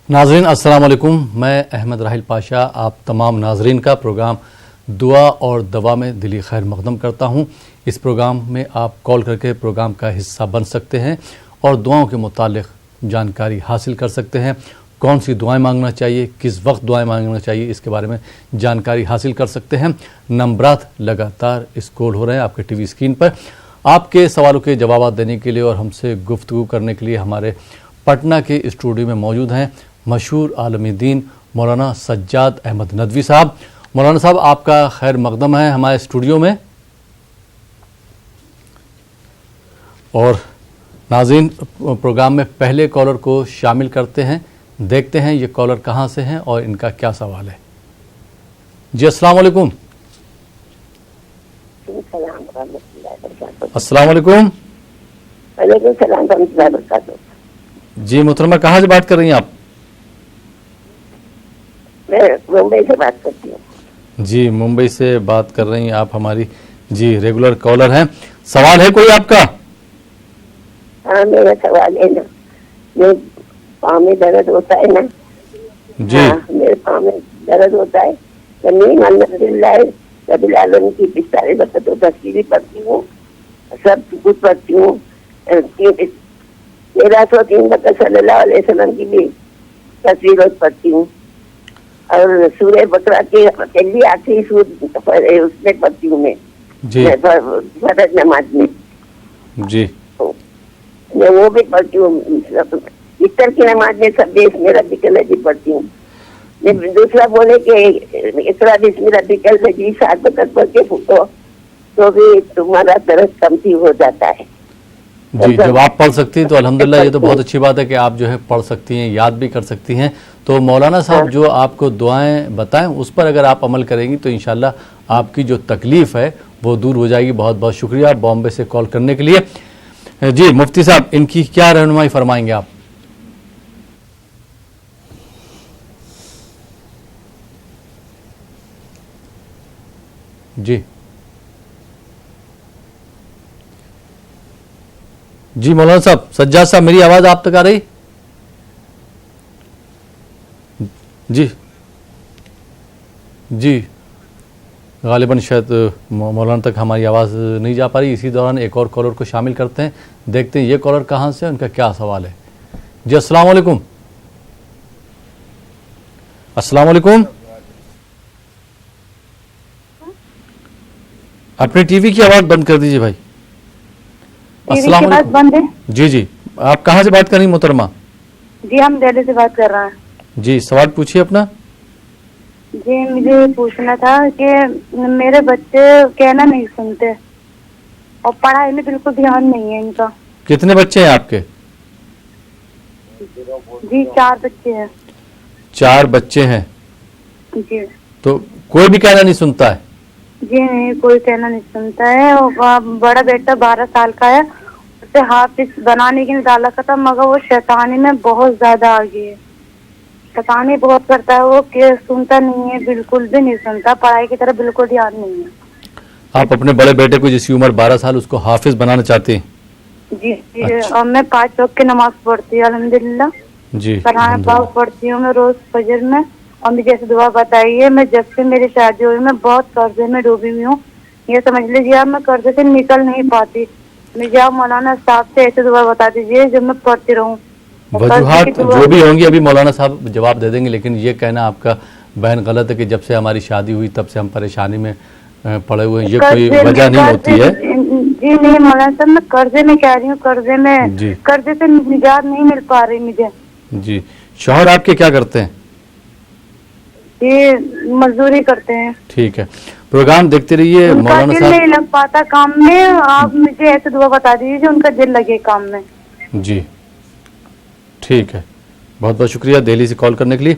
ناظرین السلام علیکم، میں احمد راحیل پاشا آپ تمام ناظرین کا پروگرام دعا اور دوا میں دلی خیر مقدم کرتا ہوں۔ اس پروگرام میں آپ کال کر کے پروگرام کا حصہ بن سکتے ہیں اور دعاؤں کے متعلق جانکاری حاصل کر سکتے ہیں۔ کون سی دعائیں مانگنا چاہیے، کس وقت دعائیں مانگنا چاہیے، اس کے بارے میں جانکاری حاصل کر سکتے ہیں۔ نمبرات لگاتار اسکرول ہو رہے ہیں آپ کے ٹی وی اسکرین پر۔ آپ کے سوالوں کے جوابات دینے کے لیے اور ہم سے گفتگو کرنے کے لیے ہمارے پٹنہ کے اسٹوڈیو میں موجود ہیں مشہور عالم دین مولانا سجاد احمد ندوی صاحب۔ مولانا صاحب آپ کا خیر مقدم ہے ہمارے اسٹوڈیو میں۔ اور ناظرین پروگرام میں پہلے کالر کو شامل کرتے ہیں، دیکھتے ہیں یہ کالر کہاں سے ہیں اور ان کا کیا سوال ہے۔ جی السلام علیکم۔ السلام علیکم۔ وعلیکم السلام ورحمۃ اللہ وبرکاتہ۔ جی محترمہ کہاں سے بات کر رہی ہیں آپ؟ میں ممبئی سے بات کرتی ہوں۔ جی ممبئی سے بات کر رہی ہیں آپ، ہماری جی ریگولر کالر ہیں۔ سوال ہے کوئی آپ کا؟ ہاں میرا سوال ہے نا، میرے پاؤں میں درد ہوتا ہے نا، جی میرے پاؤں میں درد ہوتا ہے تو نہیں الحمدللہ رب العالمین کی پچھلے وقت تصویری پڑھتی ہوں، سب کچھ پڑھتی ہوں، 1303 وقت صلی اللہ علیہ وسلم کی بھی تصویر پڑھتی ہوں، اور سورہ بقرہ کی پہلی آخری سورت اس میں پڑھتی ہوں میں جی فرض نماز میں، جی میں وہ بھی پڑھتی ہوں، افطار کی نماز میں سب دیش میں ربی کل پڑھتی ہوں۔ دوسرا بولے کہ اقرا بسم ربک الذی 7 وقت پڑھ کے پھوٹو تو بھی تمہارا درد کمتی ہو جاتا ہے۔ جی جب آپ پڑھ سکتی ہیں تو الحمدللہ یہ تو بہت اچھی بات ہے کہ آپ جو ہے پڑھ سکتی ہیں، یاد بھی کر سکتی ہیں۔ تو مولانا صاحب جو آپ کو دعائیں بتائیں اس پر اگر آپ عمل کریں گی تو انشاءاللہ آپ کی جو تکلیف ہے وہ دور ہو جائے گی۔ بہت بہت شکریہ بامبے سے کال کرنے کے لیے۔ جی مفتی صاحب ان کی کیا رہنمائی فرمائیں گے آپ؟ جی جی مولانا صاحب، سجاد صاحب میری آواز آپ تک آ رہی؟ جی جی غالباً شاید مولانا تک ہماری آواز نہیں جا پا رہی۔ اسی دوران ایک اور کالر کو شامل کرتے ہیں، دیکھتے ہیں یہ کالر کہاں سے، ان کا کیا سوال ہے۔ جی السلام علیکم۔ السلام علیکم۔ اپنی ٹی وی کی آواز بند کر دیجیے بھائی۔ السلام علیکم۔ بند ہے؟ جی جی آپ کہاں سے بات کر رہی ہیں محترمہ؟ جی ہم دہلی سے بات کر رہے ہیں۔ جی سوال پوچھیے اپنا۔ جی مجھے پوچھنا تھا کہ میرے بچے کہنا نہیں سنتے اور پڑھائی میں بالکل دھیان نہیں ہے ان کا۔ کتنے بچے ہیں آپ کے؟ جی 4 بچے ہیں۔ 4 بچے ہیں جی تو کوئی بھی کہنا نہیں سنتا ہے؟ جی نہیں کوئی کہنا نہیں سنتا ہے، اور بڑا بیٹا 12 سال کا ہے، اسے حافظ بنانے کے لیے ڈالا تھا مگر وہ شیطانی میں بہت زیادہ آگے ہے، شیطانی بہت کرتا ہے، وہ کہ سنتا نہیں ہے، بالکل بھی نہیں سنتا، پڑھائی کی طرف بالکل دھیان نہیں ہے۔ آپ اپنے بڑے بیٹے کو جس کی عمر 12 سال اس کو حافظ بنانا چاہتے ہیں؟ جی اور میں 5 وقت کی نماز پڑھتی ہوں الحمدللہ، جی قرآن پاک پڑھتی ہوں میں روز فجر میں، اور مجھے ایسے دعا بتائیے، میں جب سے میری شادی ہوئی میں بہت قرضے میں ڈوبی ہوئی ہوں، یہ سمجھ لیجیے آپ میں قرضے سے نکل نہیں پاتی، مجھے آپ مولانا صاحب سے ایسے دعا بتا دیجیے جب میں پڑھتی رہوں۔ وجوہات جو بھی ہوں گی ابھی مولانا صاحب جواب دے دیں گے، لیکن یہ کہنا آپ کا بہن غلط ہے کہ جب سے ہماری شادی ہوئی تب سے ہم پریشانی میں پڑے ہوئے ہیں، یہ کوئی وجہ نہیں ہوتی ہے۔ جی نہیں مولانا صاحب میں قرضے میں کہہ رہی ہوں، قرضے میں قرضے سے نجات نہیں مل پا رہی مجھے۔ جی شوہر آپ کے کیا کرتے ہیں؟ جی مزدوری کرتے ہیں۔ ٹھیک ہے، پروگرام دیکھتے رہیے ان کا مولانا دل صاحب۔ نہیں لگ پاتا کام میں، آپ مجھے ایسے دعا بتا دیجیے جو ان کا دل لگے کام میں۔ جی ٹھیک ہے، بہت بہت شکریہ دہلی سے کال کرنے کے لیے۔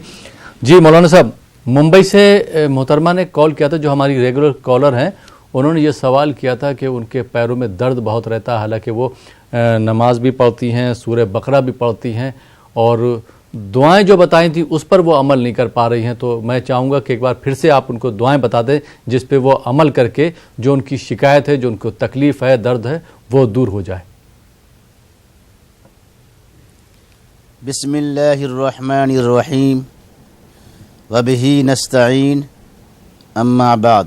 جی مولانا صاحب ممبئی سے محترمہ نے کال کیا تھا جو ہماری ریگولر کالر ہیں، انہوں نے یہ سوال کیا تھا کہ ان کے پیروں میں درد بہت رہتا ہے، حالانکہ وہ نماز بھی پڑھتی ہیں، سورہ بقرہ بھی پڑھتی ہیں، اور دعائیں جو بتائیں تھیں اس پر وہ عمل نہیں کر پا رہی ہیں۔ تو میں چاہوں گا کہ ایک بار پھر سے آپ ان کو دعائیں بتا دیں جس پہ وہ عمل کر کے جو ان کی شکایت ہے، جو ان کو تکلیف ہے، درد ہے، وہ دور ہو جائے۔ بسم اللہ الرحمن الرحیم وبہ نستعین اما بعد.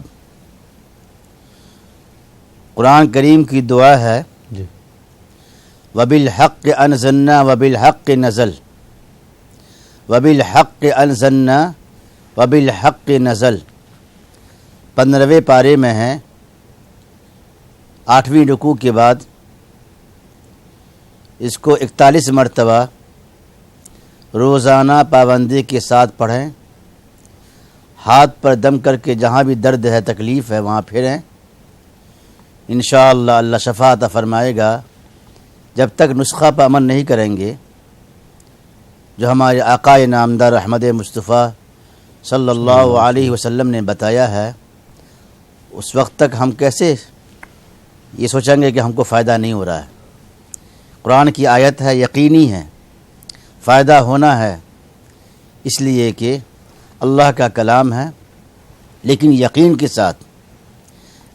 قرآن کریم کی دعا ہے جی وبالحق انزلنا وبالحق نزل. وبالحق انزلنا وبالحق نزل 15ویں پارے میں ہے. 8ویں رکوع کے بعد اس کو 41 مرتبہ روزانہ پابندی کے ساتھ پڑھیں. ہاتھ پر دم کر کے جہاں بھی درد ہے تکلیف ہے وہاں پھریں. انشاءاللہ اللہ شفا عطا فرمائے گا. جب تک نسخہ پر عمل نہیں کریں گے جو ہمارے آقا نامدار احمد مصطفیٰ صلی اللہ علیہ وسلم نے بتایا ہے اس وقت تک ہم کیسے یہ سوچیں گے کہ ہم کو فائدہ نہیں ہو رہا ہے. قرآن کی آیت ہے، یقینی ہے، فائدہ ہونا ہے، اس لیے کہ اللہ کا کلام ہے. لیکن یقین کے ساتھ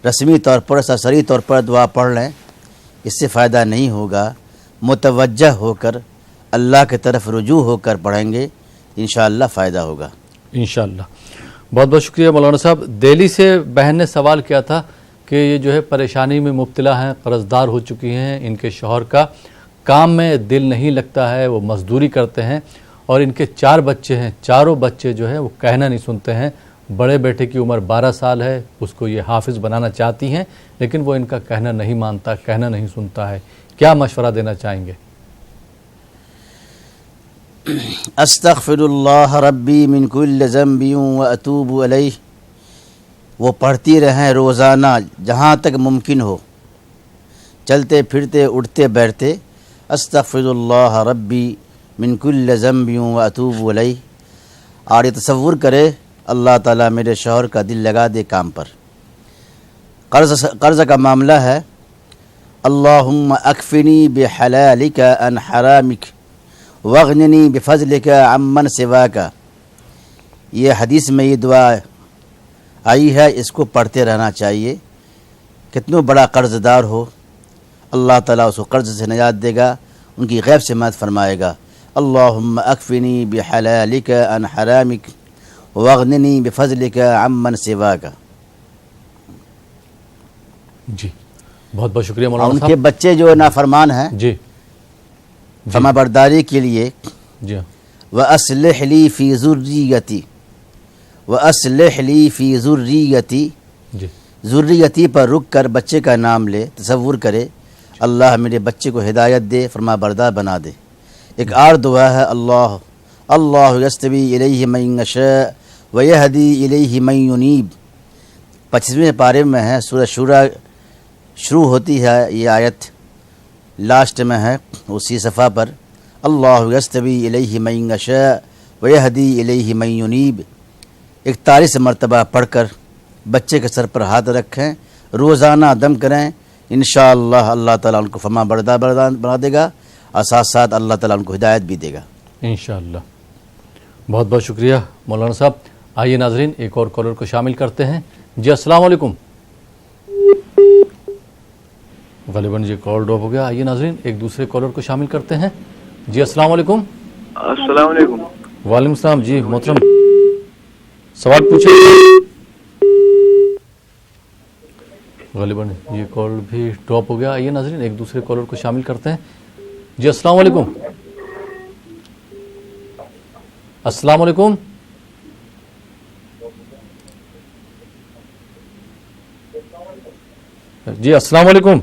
رسمی طور پر سرسری طور پر دعا پڑھ لیں، اس سے فائدہ نہیں ہوگا. متوجہ ہو کر اللہ کی طرف رجوع ہو کر پڑھیں گے انشاءاللہ فائدہ ہوگا انشاءاللہ. بہت بہت شکریہ مولانا صاحب. دہلی سے بہن نے سوال کیا تھا کہ یہ جو ہے پریشانی میں مبتلا ہیں، قرض دار ہو چکی ہیں، ان کے شوہر کا کام میں دل نہیں لگتا ہے، وہ مزدوری کرتے ہیں اور ان کے 4 بچے ہیں. چاروں بچے جو ہیں وہ کہنا نہیں سنتے ہیں. بڑے بیٹے کی عمر 12 سال ہے، اس کو یہ حافظ بنانا چاہتی ہیں لیکن وہ ان کا کہنا نہیں مانتا، کہنا نہیں سنتا ہے. کیا مشورہ دینا چاہیں گے؟ استغفر اللہ ربی من کل ذنب واتوب الیہ. وہ پڑھتی رہیں روزانہ جہاں تک ممکن ہو، چلتے پھرتے اٹھتے بیٹھتے. استغفر اللہ ربی من کل ذنب واتوب الیہ. اور یہ تصور کرے اللہ تعالیٰ میرے شوہر کا دل لگا دے کام پر. قرض کا معاملہ ہے. اللہم اکفنی بحلالک عن حرامک واغننی بفضلک عمن سواک. یہ حدیث میں یہ دعا آئی ہے، اس کو پڑھتے رہنا چاہیے. کتنا بڑا قرض دار ہو اللہ تعالیٰ اس کو قرض سے نجات دے گا، ان کی غیب سے مدد فرمائے گا. اللہم اکفنی بحلالک عن حرامک واغننی بفضلک عمن سواک. جی بہت بہت شکریہ اور مولانا ان کے صاحب. بچے جو نافرمان ہیں جی فرما برداری کے لیے جی وَأَصْلِحْ لِي فِي ذُرِّيَّتِي وَأَصْلِحْ لِي فِي ذُرِّيَّتِي. جی ذریتی پر رک کر بچے کا نام لے، تصور کرے اللہ میرے بچے کو ہدایت دے، فرما بردار بنا دے. ایک اور دعا ہے اللہ یستوی الیہ من یشاء ویہدی الیہ من ینیب. 25ویں پارے میں ہے، سورہ شورا شروع ہوتی ہے یہ آیت، لاسٹ میں ہے اسی صفحہ پر. اللہ یستوی الیہ من یشاء ویہدی الیہ من ینیب 41 مرتبہ پڑھ کر بچے کے سر پر ہاتھ رکھیں، روزانہ دم کریں. انشاءاللہ اللہ تعالیٰ ان کو فرما بردار بنا دے گا اور ساتھ ساتھ اللہ تعالیٰ ان کو ہدایت بھی دے گا انشاءاللہ. بہت بہت شکریہ مولانا صاحب. آئیے ناظرین ایک اور کالر کو شامل کرتے ہیں. جی السلام علیکم. غالباً یہ کال ڈراپ ہو گیا. آئیے ناظرین ایک دوسرے کالر کو شامل کرتے ہیں. جی السلام علیکم. السلام علیکم. وعلیکم السلام. جی محترم سوال پوچھیں. غالباً یہ کال بھی ڈراپ ہو گیا. آئیے ناظرین ایک دوسرے کالر کو شامل کرتے ہیں. جی السلام علیکم. السلام علیکم. جی السلام علیکم.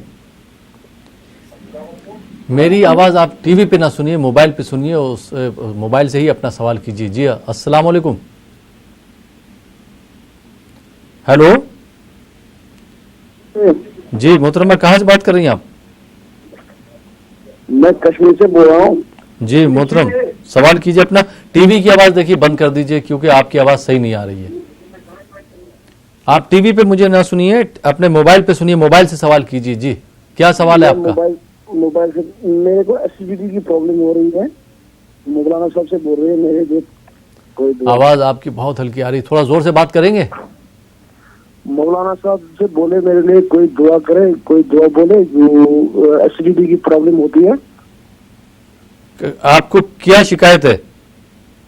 میری آواز آپ ٹی وی پہ نہ سنیے، موبائل پہ سنیے، اس موبائل سے ہی اپنا سوال کیجیے. جی السلام علیکم. ہیلو. جی محترمہ کہاں سے بات کر رہی ہیں آپ؟ میں کشمیر سے بول رہا ہوں. جی محترم سوال کیجیے اپنا. ٹی وی کی آواز دیکھیے بند کر دیجیے کیونکہ آپ کی آواز صحیح نہیں آ رہی ہے. آپ ٹی وی پہ مجھے نہ سنیے، اپنے موبائل پہ سنیے، موبائل سے سوال کیجیے. جی کیا سوال ہے آپ کا؟ موبائل سے میرے کو ایسیڈیٹی کی پرابلم ہو رہی ہے. مولانا صاحب سے بول رہے ہیں میرے جو کوئی آواز آپ کی بہت ہلکی آ رہی، تھوڑا زور سے بات کریں گے؟ مولانا صاحب سے بولے میرے لیے کوئی دعا کرے، کوئی دعا بولے جو ایسیڈیٹی کی پرابلم ہوتی ہے. آپ کو کیا شکایت ہے؟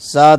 7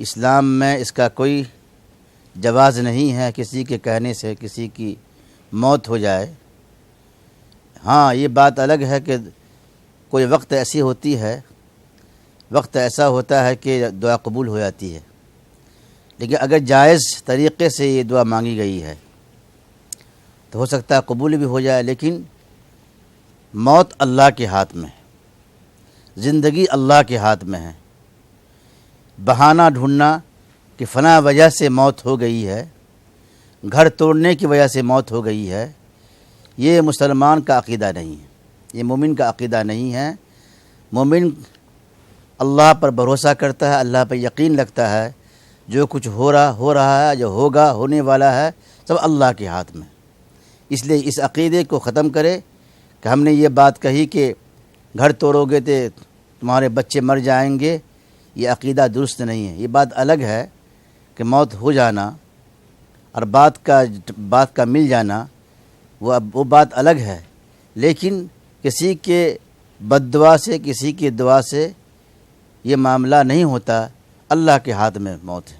اسلام میں اس کا کوئی جواز نہیں ہے کسی کے کہنے سے کسی کی موت ہو جائے۔ ہاں یہ بات الگ ہے کہ کوئی وقت ایسی ہوتی ہے، وقت ایسا ہوتا ہے کہ دعا قبول ہو جاتی ہے، لیکن اگر جائز طریقے سے یہ دعا مانگی گئی ہے تو ہو سکتا ہے قبول بھی ہو جائے، لیکن موت اللہ کے ہاتھ میں ہے، زندگی اللہ کے ہاتھ میں ہے۔ بہانہ ڈھونڈنا کہ فلاں وجہ سے موت ہو گئی ہے، گھر توڑنے کی وجہ سے موت ہو گئی ہے، یہ مسلمان کا عقیدہ نہیں ہے، یہ مومن کا عقیدہ نہیں ہے۔ مومن اللہ پر بھروسہ کرتا ہے، اللہ پر یقین رکھتا ہے، جو کچھ ہو رہا ہے، جو ہوگا، ہونے والا ہے، سب اللہ کے ہاتھ میں۔ اس لیے اس عقیدے کو ختم کرے کہ ہم نے یہ بات کہی کہ گھر توڑو گے تو تمہارے بچے مر جائیں گے، یہ عقیدہ درست نہیں ہے۔ یہ بات الگ ہے کہ موت ہو جانا اور بات کا مل جانا، وہ بات الگ ہے، لیکن کسی کے بد دعا سے، کسی کی دعا سے یہ معاملہ نہیں ہوتا، اللہ کے ہاتھ میں موت ہے۔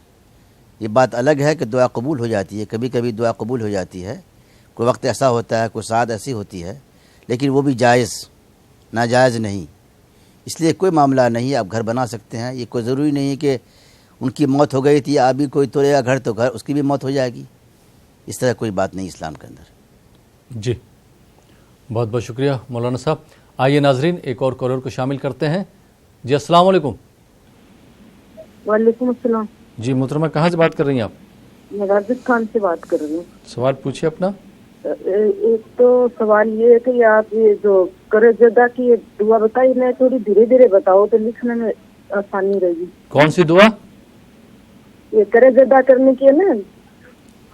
یہ بات الگ ہے کہ دعا قبول ہو جاتی ہے، کبھی کبھی دعا قبول ہو جاتی ہے، کوئی وقت ایسا ہوتا ہے، کوئی ساعت ایسی ہوتی ہے، لیکن وہ بھی جائز، ناجائز نہیں۔ اس لیے کوئی معاملہ نہیں، آپ گھر بنا سکتے ہیں، یہ کوئی ضروری نہیں کہ ان کی موت ہو گئی تھی، آپ بھی کوئی توڑے گا گھر تو گھر اس کی بھی موت ہو جائے گی، اس طرح کوئی بات نہیں اسلام کے اندر۔ جی بہت بہت شکریہ مولانا صاحب۔ آئیے ناظرین ایک اور کالر کو شامل کرتے ہیں۔ جی السلام علیکم۔ وعلیکم السلام۔ جی محترمہ کہاں سے بات کر رہی ہیں آپ؟ میں راجستھان سے بات کر رہی ہوں۔ سوال پوچھیے اپنا۔ ایک تو سوال یہ ہے کہ آپ یہ جو قرض ادا کی دعا بتائی، میں تھوڑی دھیرے دھیرے بتاؤ تو لکھنے میں آسانی رہے گی۔ کون سی دعا؟ یہ قرض ادا کرنے کی ہے نا۔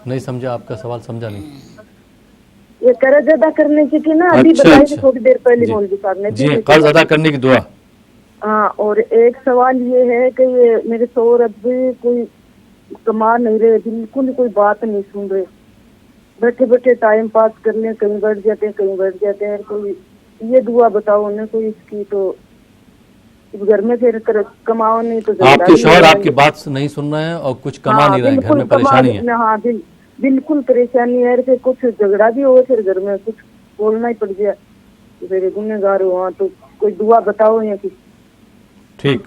نہیں سمجھا، آپ کا سوال سمجھا نہیں۔ یہ قرض ادا کرنے کی تھی نا، ابھی بتائی تھی تھوڑی دیر پہلے مولوی صاحب نے۔ جی قرض ادا کرنے کی دعا۔ ہاں، اور ایک سوال یہ ہے کہ یہ میرے شوہر اب بھی کوئی کما نہیں رہے، بالکل کوئی بات نہیں سن رہے، بیٹھے بیٹھے ٹائم پاس کرنے، کہیں بیٹھ جاتے ہیں کہیں بیٹھ جاتے ہیں۔ کوئی یہ دعا بتاؤ انہیں کوئی اس کی، تو گھر میں پھر کماؤ نہیں تو آپ کے شوہر آپ کی بات نہیں سن رہے ہیں اور کچھ کما نہیں رہے ہیں، گھر میں پریشانی ہے۔ ہاں بالکل پریشانی ہے، پھر کچھ جھگڑا بھی ہو، پھر گھر میں کچھ بولنا ہی پڑ گیا، پھر گنہگار ہوا، تو کوئی دعا بتاؤ یا کچھ۔ ٹھیک،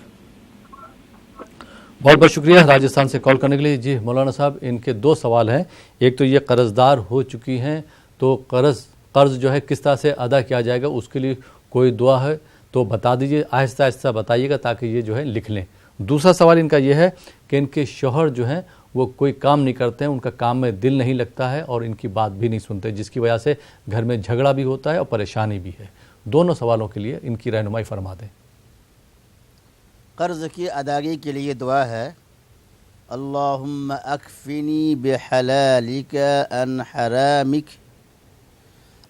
بہت بہت شکریہ راجستھان سے کال کرنے کے لیے۔ جی مولانا صاحب ان کے دو سوال ہیں، ایک تو یہ قرض دار ہو چکی ہیں تو قرض جو ہے کس طرح سے ادا کیا جائے گا، اس کے لیے کوئی دعا ہے تو بتا دیجئے، آہستہ آہستہ بتائیے گا تاکہ یہ جو ہے لکھ لیں۔ دوسرا سوال ان کا یہ ہے کہ ان کے شوہر جو ہیں وہ کوئی کام نہیں کرتے ہیں، ان کا کام میں دل نہیں لگتا ہے اور ان کی بات بھی نہیں سنتے، جس کی وجہ سے گھر میں جھگڑا بھی ہوتا ہے اور پریشانی بھی ہے۔ دونوں سوالوں کے لیے ان کی رہنمائی فرما دیں۔ قرض کی ادائیگی کے لیے دعا ہے، اللہم اکفنی بحلالک عن حرامک،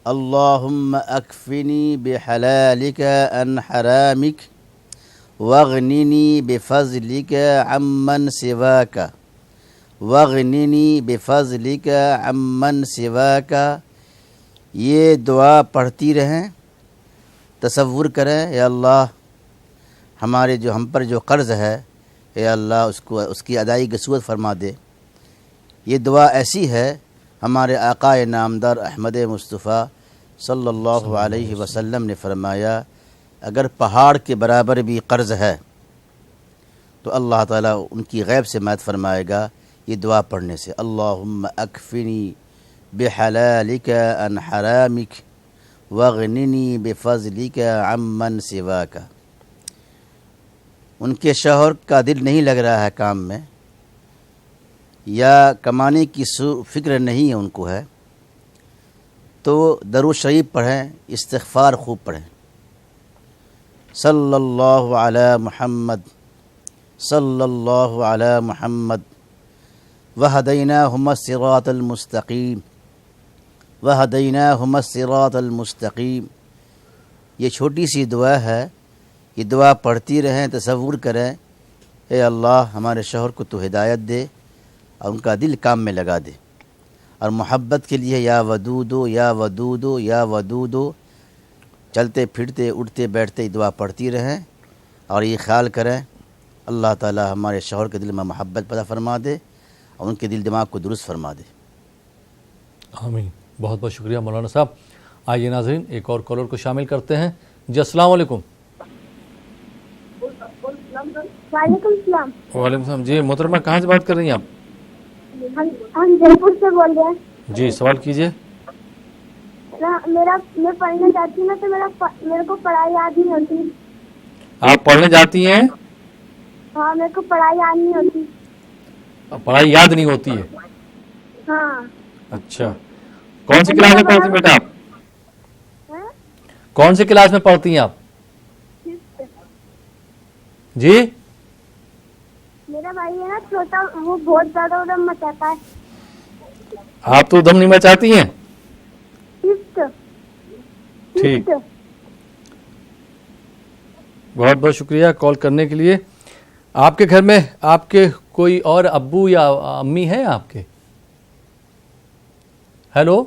اللہم اکفنی بحلالک عن حرامک واغننی بفضلک عمن سواک، واغننی بفضلک عمن سواک۔ یہ دعا پڑھتی رہیں، تصور کریں، اے اللہ ہم پر جو قرض ہے، اے اللہ اس کی ادائیگی کی صورت فرما دے۔ یہ دعا ایسی ہے، ہمارے آقا نامدار احمد مصطفیٰ صلی اللہ علیہ وسلم نے فرمایا، اگر پہاڑ کے برابر بھی قرض ہے تو اللہ تعالیٰ ان کی غیب سے مدد فرمائے گا یہ دعا پڑھنے سے۔ اللہم اکفنی بحلالک عن حرامک واغننی بفضلک عمن سواک۔ ان کے شوہر کا دل نہیں لگ رہا ہے کام میں، یا کمانے کی فکر نہیں ہے ان کو ہے، تو درود شریف پڑھیں، استغفار خوب پڑھیں، صلی اللہ علی محمد، صلی اللہ علی محمد، وہدیناہم الصراط المستقیم، وہدیناہم الصراط المستقیم۔ یہ چھوٹی سی دعا ہے، یہ دعا پڑھتی رہیں، تصور کریں، اے اللہ ہمارے شوہر کو تو ہدایت دے اور ان کا دل کام میں لگا دے، اور محبت کے لیے یا ودودو یا ودودو یا ودودو، چلتے پھرتے اٹھتے بیٹھتے دعا پڑھتی رہیں، اور یہ خیال کریں اللہ تعالی ہمارے شوہر کے دل میں محبت پیدا فرما دے اور ان کے دل دماغ کو درست فرما دے. آمین. بہت بہت شکریہ مولانا صاحب. آئیے ناظرین ایک اور کالر کو شامل کرتے ہیں. جی السلام علیکم. وعلیکم السلام. وعلیکم السلام. جی محترمہ کہاں سے بات کر رہی ہیں آپ؟ ہم جے پور سے بول رہے ہیں. جی سوال کیجیے. میں پڑھنے جاتی ہوں نا تو میرے کو پڑھائی یاد نہیں ہوتی. آپ پڑھنے جاتی ہیں؟ ہاں میرے کو پڑھائی یاد نہیں ہوتی. پڑھائی یاد نہیں ہوتی ہے؟ ہاں. اچھا کون سی کلاس میں پڑھتی ہیں بیٹا آپ؟ کون سی کلاس میں پڑھتی ہیں آپ؟ جی میرا بھائی ہے نا چھوٹا, وہ بہت زیادہ ادم مچاتا ہے. آپ تو ادم نہیں مچاتی ہیں؟ ٹھیک, بہت بہت شکریہ کال کرنے کے لیے. آپ کے گھر میں آپ کے کوئی اور ابو یا امی ہیں آپ کے؟ ہیلو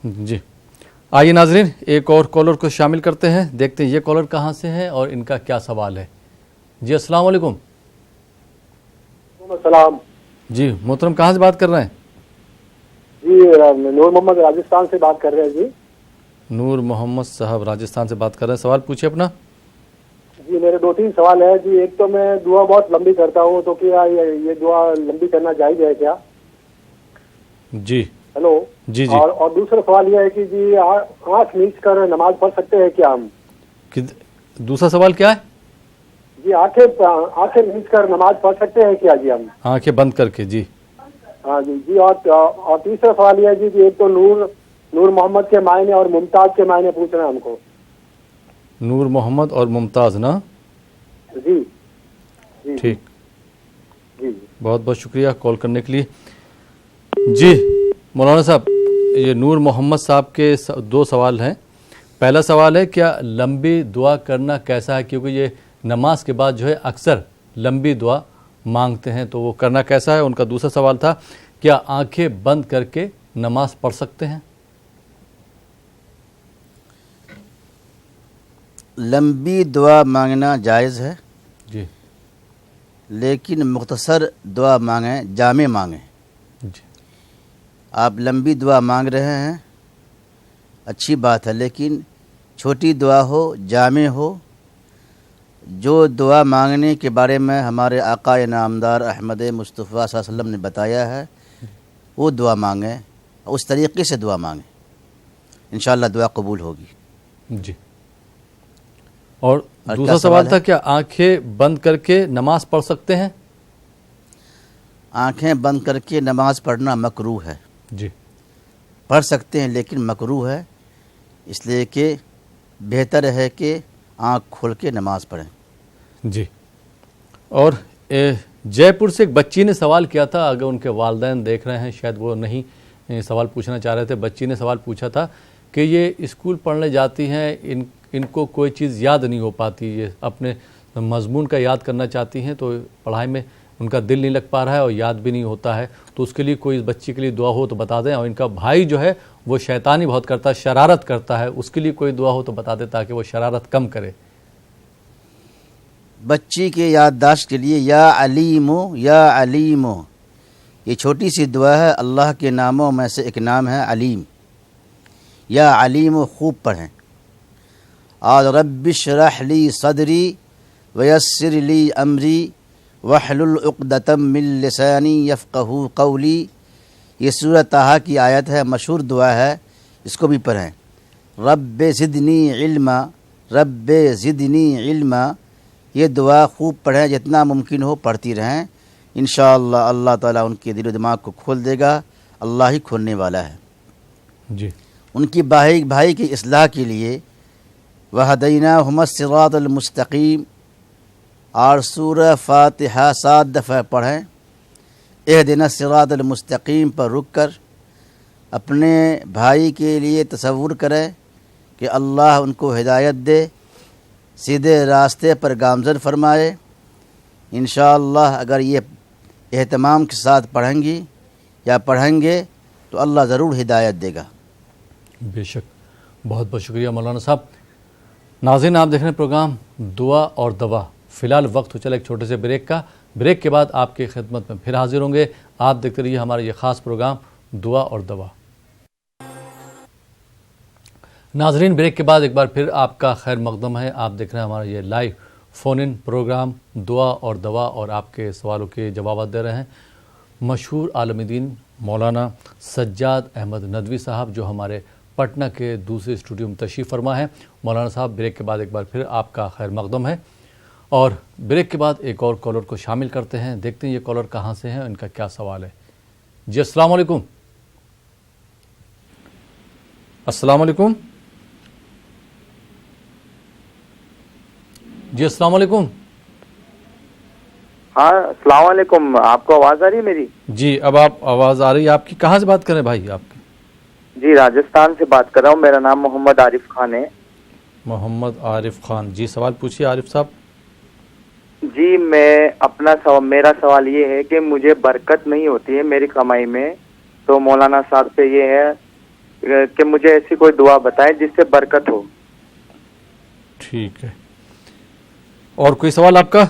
جی. آئیے ناظرین ایک اور کالر کو شامل کرتے ہیں, دیکھتے ہیں یہ کالر کہاں سے ہیں اور ان کا کیا سوال ہے. جی السلام علیکم. السلام. جی محترم کہاں سے بات کر رہے ہیں؟ جی نور محمد راجستھان سے بات کر رہے ہیں. جی نور محمد صاحب راجستھان سے بات کر رہے ہیں, سوال پوچھیے اپنا. جی میرے 2-3 سوال ہیں. جی ایک تو میں دعا بہت لمبی کرتا ہوں, تو کیا یہ دعا لمبی کرنا جائز ہے کیا؟ جی ہیلو. جی جی. اور دوسرا سوال یہ ہے کہ جی آنکھ میچ کر نماز پڑھ سکتے ہیں کیا ہم؟ دوسرا سوال کیا ہے؟ جی آنکھیں میچ کر نماز پڑھ سکتے ہیں کیا جی ہم؟ آنکھیں بند کر کے. جی ہاں جی. جی اور تیسرا سوال یہ ہے جی کہ ایک تو نور محمد کے معنی اور ممتاز کے معنی پوچھنا ہے ہم کو. نور محمد اور ممتاز نا؟ جی ٹھیک. جی بہت بہت شکریہ کال کرنے کے لیے. جی مولانا صاحب یہ نور محمد صاحب کے 2 سوال ہیں. پہلا سوال ہے کیا لمبی دعا کرنا کیسا ہے, کیونکہ یہ نماز کے بعد جو ہے اکثر لمبی دعا مانگتے ہیں, تو وہ کرنا کیسا ہے. ان کا دوسرا سوال تھا کیا آنکھیں بند کر کے نماز پڑھ سکتے ہیں؟ لمبی دعا مانگنا جائز ہے, جی لیکن مختصر دعا مانگیں, جامع مانگیں. جی آپ لمبی دعا مانگ رہے ہیں اچھی بات ہے, لیکن چھوٹی دعا ہو, جامع ہو. جو دعا مانگنے کے بارے میں ہمارے آقا نامدار احمد مصطفیٰ صلی اللہ علیہ وسلم نے بتایا ہے وہ دعا مانگیں, اس طریقے سے دعا مانگیں, انشاءاللہ دعا قبول ہوگی. جی. اور دوسرا سوال تھا کیا آنکھیں بند کر کے نماز پڑھ سکتے ہیں؟ آنکھیں بند کر کے نماز پڑھنا مکروہ ہے. جی پڑھ سکتے ہیں لیکن مکروہ ہے, اس لیے کہ بہتر ہے کہ آنکھ کھول کے نماز پڑھیں. جی. اور جے پور سے ایک بچی نے سوال کیا تھا, اگر ان کے والدین دیکھ رہے ہیں شاید وہ نہیں سوال پوچھنا چاہ رہے تھے. بچی نے سوال پوچھا تھا کہ یہ اسکول پڑھنے جاتی ہیں, ان کو کوئی چیز یاد نہیں ہو پاتی, یہ اپنے مضمون کا یاد کرنا چاہتی ہیں تو پڑھائی میں ان کا دل نہیں لگ پا رہا ہے اور یاد بھی نہیں ہوتا ہے, تو اس کے لیے کوئی اس بچی کے لیے دعا ہو تو بتا دیں. اور ان کا بھائی جو ہے وہ شیطانی بہت کرتا ہے, شرارت کرتا ہے, اس کے لیے کوئی دعا ہو تو بتا دیں تاکہ وہ شرارت کم کرے. بچی کے یادداشت کے لیے یا علیم, یہ چھوٹی سی دعا ہے, اللہ کے ناموں میں سے ایک نام ہے علیم. یا علیم خوب پڑھیں. اور رب اشرح لی صدری ویسر لی امری واحلل عقدۃ من لسانی یفقہوا قولی. یہ سورہ طٰہٰ کی آیت ہے, مشہور دعا ہے, اس کو بھی پڑھیں. رب زدنی علما, رب زدنی علما. یہ دعا خوب پڑھیں, جتنا ممکن ہو پڑھتی رہیں. انشاءاللہ اللہ تعالیٰ ان کے دل و دماغ کو کھول دے گا, اللہ ہی کھولنے والا ہے. جی. ان کی بھائی کی اصلاح کے لیے وَهَدَيْنَاهُمَا الصِّرَاطَ الْمُسْتَقِيمَ اور سورہ فاتحہ 7 دفعہ پڑھیں. اهدنا الصراط المستقیم پر رک کر اپنے بھائی کے لیے تصور کریں کہ اللہ ان کو ہدایت دے, سیدھے راستے پر گامزن فرمائے. انشاءاللہ اگر یہ اہتمام کے ساتھ پڑھیں گی یا پڑھیں گے تو اللہ ضرور ہدایت دے گا. بے شک. بہت بہت شکریہ مولانا صاحب. ناظرین آپ دیکھ رہے ہیں پروگرام دعا اور دوا. فی الحال وقت ہو چلا ایک چھوٹے سے بریک کا. بریک کے بعد آپ کی خدمت میں پھر حاضر ہوں گے. آپ دیکھتے رہیے ہمارا یہ خاص پروگرام دعا اور دوا. ناظرین بریک کے بعد ایک بار پھر آپ کا خیر مقدم ہے. آپ دیکھ رہے ہیں ہمارا یہ لائیو فون ان پروگرام دعا اور دوا اور آپ کے سوالوں کے جوابات دے رہے ہیں مشہور عالم دین مولانا سجاد احمد ندوی صاحب جو ہمارے پٹنہ کے دوسرے اسٹوڈیو میں تشریف فرما ہے. مولانا صاحب بریک کے بعد ایک بار پھر آپ کا خیر مقدم ہے اور بریک کے بعد ایک اور کالر کو شامل کرتے ہیں. دیکھتے ہیں یہ کالر کہاں سے ہیں, ان کا کیا سوال ہے. جی السلام علیکم. السلام علیکم. جی السلام علیکم. ہاں السلام علیکم. آپ کو آواز آ رہی ہے میری؟ جی اب آپ آواز آ رہی ہے آپ کی. کہاں سے بات کر رہے ہیں بھائی آپ کی؟ جی راجستھان سے بات کر رہا ہوں. میرا نام محمد عارف خان ہے. محمد عارف خان جی سوال پوچھیے عارف صاحب. جی میرا سوال یہ ہے کہ مجھے برکت نہیں ہوتی ہے میری کمائی میں, تو مولانا صاحب سے یہ ہے کہ مجھے ایسی کوئی دعا بتائیں جس سے برکت ہو. ٹھیک ہے. اور کوئی سوال آپ کا؟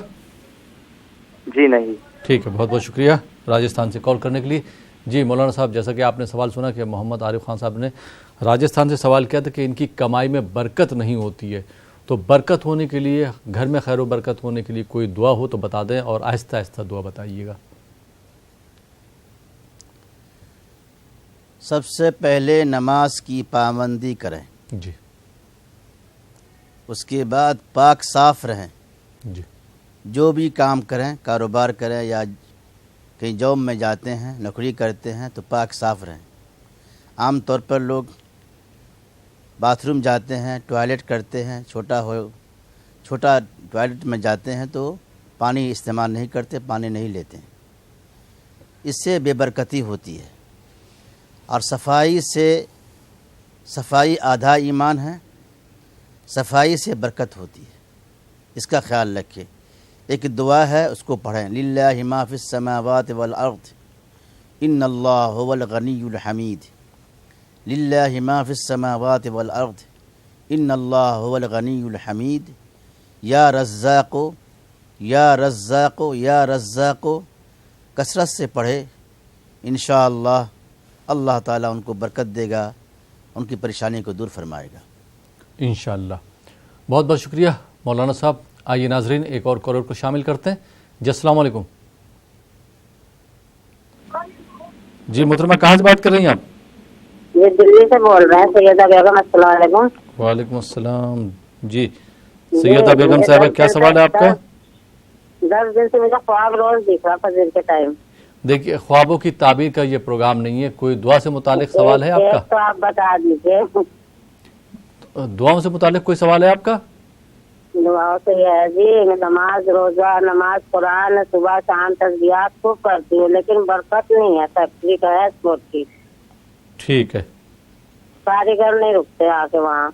جی نہیں. ٹھیک ہے, بہت بہت شکریہ راجستھان سے کال کرنے کے لیے. جی مولانا صاحب جیسا کہ آپ نے سوال سنا کہ محمد عارف خان صاحب نے راجستھان سے سوال کیا تھا کہ ان کی کمائی میں برکت نہیں ہوتی ہے, تو برکت ہونے کے لیے گھر میں خیر و برکت ہونے کے لیے کوئی دعا ہو تو بتا دیں اور آہستہ آہستہ دعا بتائیے گا. سب سے پہلے نماز کی پابندی کریں. جی. اس کے بعد پاک صاف رہیں. جی. جو بھی کام کریں, کاروبار کریں یا کہیں جاب میں جاتے ہیں, نوکری کرتے ہیں, تو پاک صاف رہیں. عام طور پر لوگ باتھ روم جاتے ہیں, ٹوائلٹ کرتے ہیں, چھوٹا ٹوائلٹ میں جاتے ہیں تو پانی استعمال نہیں کرتے, پانی نہیں لیتے ہیں. اس سے بے برکتی ہوتی ہے. اور صفائی آدھا ایمان ہے, صفائی سے برکت ہوتی ہے, اس کا خیال رکھیں. ایک دعا ہے اس کو پڑھیں, للہ ما فی السماوات والارض ان اللہ هو الغنی الحمید. للہ ما فی السماوات والارض ان اللہ هو الغنی الحمید. یا رزاق یا رزاق یا رزاق کثرت سے پڑھے, انشاءاللہ اللہ تعالیٰ ان کو برکت دے گا, ان کی پریشانی کو دور فرمائے گا انشاءاللہ. بہت بہت شکریہ مولانا صاحب. آئیے ناظرین ایک اور کالر کو شامل کرتے ہیں. جی السلام علیکم. جی محترمہ کہاں سے بات کر رہی ہیں آپ؟ یہ دلی سے بول رہے ہیں سیدہ بیگم. السلام علیکم. وعلیکم السلام. جی سیدہ بیگم صاحبہ کیا سوال ہے آپ کا؟ 10 دن سے مجھے خواب روز دکھ رہا فجر کے ٹائم. دیکھیے خوابوں کی تعبیر کا یہ پروگرام نہیں ہے, کوئی دعا سے متعلق سوال ہے آپ کا؟ تو آپ بتا دیجیے. دعاؤں سے متعلق کوئی سوال ہے آپ کا؟ دعاؤں سے یہ ہے جی, نماز روزہ, نماز قرآن, صبح شام تسبیحات خوب کرتی ہوں لیکن برکت نہیں ہے. فیکٹری کا ہے اسپورٹ کی. ٹھیک ہے. کاریگر نہیں رکتے آ کے وہاں.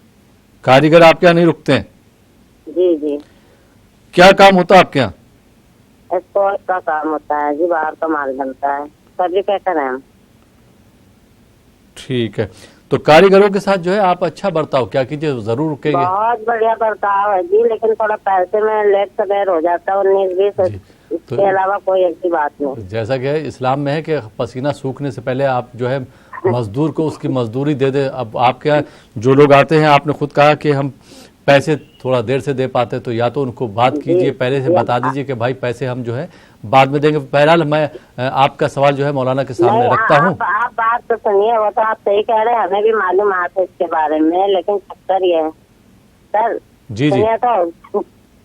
کاریگر آپ کے یہاں نہیں رکتے ہیں؟ جی جی. کیا کام ہوتا ہے آپ کے یہاں؟ اسپورٹ کا کام ہوتا ہے جی, باہر کا مال بنتا ہے. فیبریکیٹر ہیں ہم. ٹھیک ہے. تو کاریگروں کے ساتھ جو ہے آپ اچھا برتاؤ کیا کیجیے, ضرور رکیں گے. بہت بڑھیا برتاؤ ہے جی, لیکن تھوڑا پیسے میں لیٹ سبیر ہو جاتا ہے 19-20. اس کے علاوہ کوئی ایسی بات نہیں. جیسا کہ اسلام میں ہے کہ پسینہ سوکھنے سے پہلے آپ جو ہے مزدور کو اس کی مزدوری دے دے. اب آپ کے جو لوگ آتے ہیں, آپ نے خود کہا کہ ہم پیسے تھوڑا دیر سے دے پاتے, تو یا تو ان کو بات کیجئے, پہلے سے بتا دیجئے کہ بھائی پیسے ہم جو ہے بعد میں دیں گے. بہرحال میں آپ کا سوال جو ہے مولانا کے سامنے رکھتا ہوں. آپ بات تو سنیے, وہ تو آپ صحیح کہہ رہے ہیں, ہمیں بھی معلومات ہے اس کے بارے میں, لیکن چکر یہ ہے سر. جی جی. تو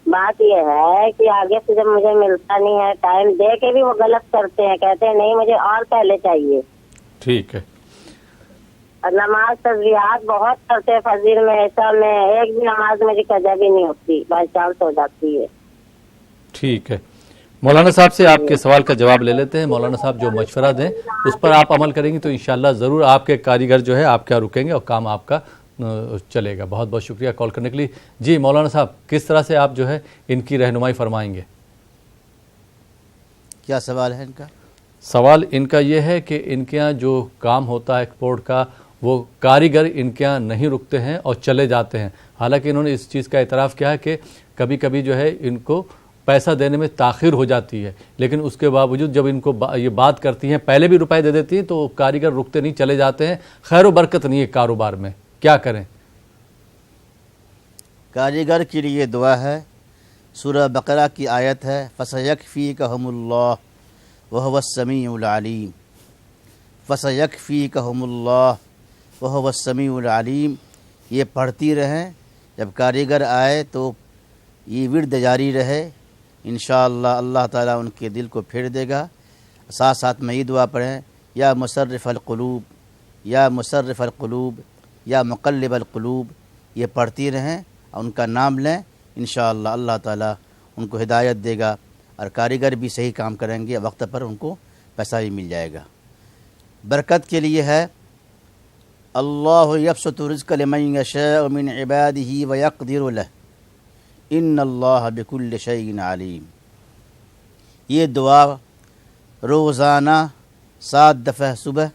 بات یہ ہے کہ آگے سے جب مجھے ملتا نہیں ہے, ٹائم دے کے بھی وہ غلط کرتے ہیں, کہتے ہیں نہیں مجھے اور پہلے چاہیے. ٹھیک ہے. نماز تسبیحات بہت کرتے ہیں فجر میں, عشاء میں, ایک بھی نماز میری قضا بھی نہیں ہوتی, بائی چانس ہو جاتی ہے. ٹھیک ہے. مولانا صاحب سے آپ کے سوال کا جواب لے لیتے ہیں. مولانا صاحب جو مشورہ دیں اس پر آپ عمل کریں گی تو انشاءاللہ ضرور آپ کے کاریگر جو ہے آپ کیا رکیں گے اور کام آپ کا چلے گا. بہت بہت شکریہ کال کرنے کے لیے. جی مولانا صاحب کس طرح سے آپ جو ہے ان کی رہنمائی فرمائیں گے؟ کیا سوال ہے ان کا؟ سوال ان کا یہ ہے کہ ان کے یہاں جو کام ہوتا ہے ایکسپورٹ کا, وہ کاریگر ان کے یہاں نہیں رکتے ہیں اور چلے جاتے ہیں. حالانکہ انہوں نے اس چیز کا اعتراف کیا ہے کہ کبھی کبھی جو ہے ان کو پیسہ دینے میں تاخیر ہو جاتی ہے، لیکن اس کے باوجود جب ان کو یہ بات کرتی ہیں پہلے بھی روپے دے دیتی ہیں تو کاریگر رکتے نہیں، چلے جاتے ہیں. خیر و برکت نہیں ہے کاروبار میں، کیا کریں؟ کاریگر کے لیے دعا ہے. سورہ بقرہ کی آیت ہے فَسَيَكْفِيكَهُمُ اللَّهُ وَهُوَ السَّمِيعُ الْعَلِيمُ. فَسَيَكْفِيكَهُمُ اللَّهُ وَهُوَ السَّمِيعُ الْعَلِيمُ. یہ پڑھتی رہیں، جب کاریگر آئے تو یہ ورد جاری رہے، انشاءاللہ اللہ تعالیٰ ان کے دل کو پھیر دے گا. ساتھ ساتھ میں یہ دعا پڑھیں یا مصرف القلوب یا مصرف القلوب یا مقلب القلوب، یہ پڑھتی رہیں اور ان کا نام لیں، انشاءاللہ اللہ تعالیٰ ان کو ہدایت دے گا اور کاریگر بھی صحیح کام کریں گے، وقت پر ان کو پیسہ بھی مل جائے گا. برکت کے لیے ہے اللہ یبسط الرزق لمن یشاء من عبادہ ویقدر لہ ان اللہ بکل شیء علیم. یہ دعا روزانہ 7 دفعہ صبح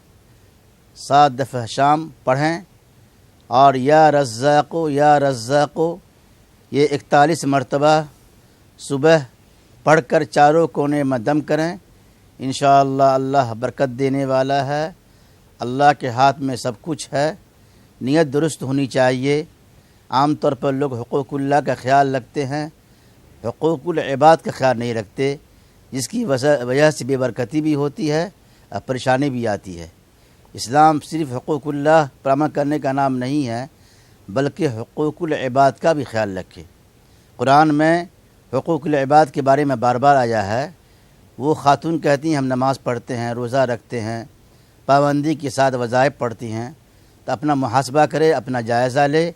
7 دفعہ شام پڑھیں، اور یا رزاقو یا رزاقو یہ 41 مرتبہ صبح پڑھ کر چاروں کونے میں دم کریں. انشاءاللہ اللہ برکت دینے والا ہے، اللہ کے ہاتھ میں سب کچھ ہے. نیت درست ہونی چاہیے. عام طور پر لوگ حقوق اللہ کا خیال رکھتے ہیں، حقوق العباد کا خیال نہیں رکھتے، جس کی وجہ سے بے برکتی بھی ہوتی ہے اور پریشانی بھی آتی ہے. اسلام صرف حقوق اللہ پر عمل کرنے کا نام نہیں ہے، بلکہ حقوق العباد کا بھی خیال رکھے. قرآن میں حقوق العباد کے بارے میں بار بار آیا ہے. وہ خاتون کہتی ہیں ہم نماز پڑھتے ہیں، روزہ رکھتے ہیں، پابندی کے ساتھ وظائف پڑھتی ہیں، تو اپنا محاسبہ کرے، اپنا جائزہ لے،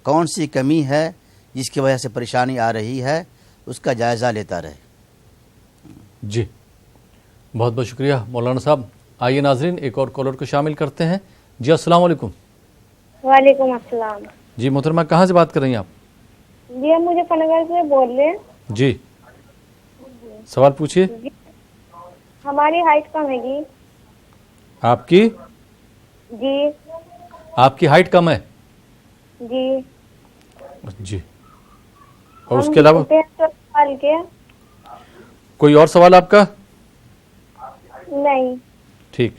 کون سی کمی ہے جس کی وجہ سے پریشانی آ رہی ہے، اس کا جائزہ لیتا رہے. جی بہت بہت شکریہ مولانا صاحب. آئیے ناظرین ایک اور کالر کو شامل کرتے ہیں. جی السلام علیکم. وعلیکم السلام. جی محترمہ کہاں سے بات کر رہی ہیں آپ؟ جی ہم مجھے فنگر سے بول رہے ہیں. جی سوال پوچھیے. ہماری ہائٹ کم ہے جی. آپ کی؟ جی. آپ کی ہائٹ کم ہے؟ جی. جی اور اس کے علاوہ 63 سال کے. کوئی اور سوال آپ کا؟ نہیں. ٹھیک،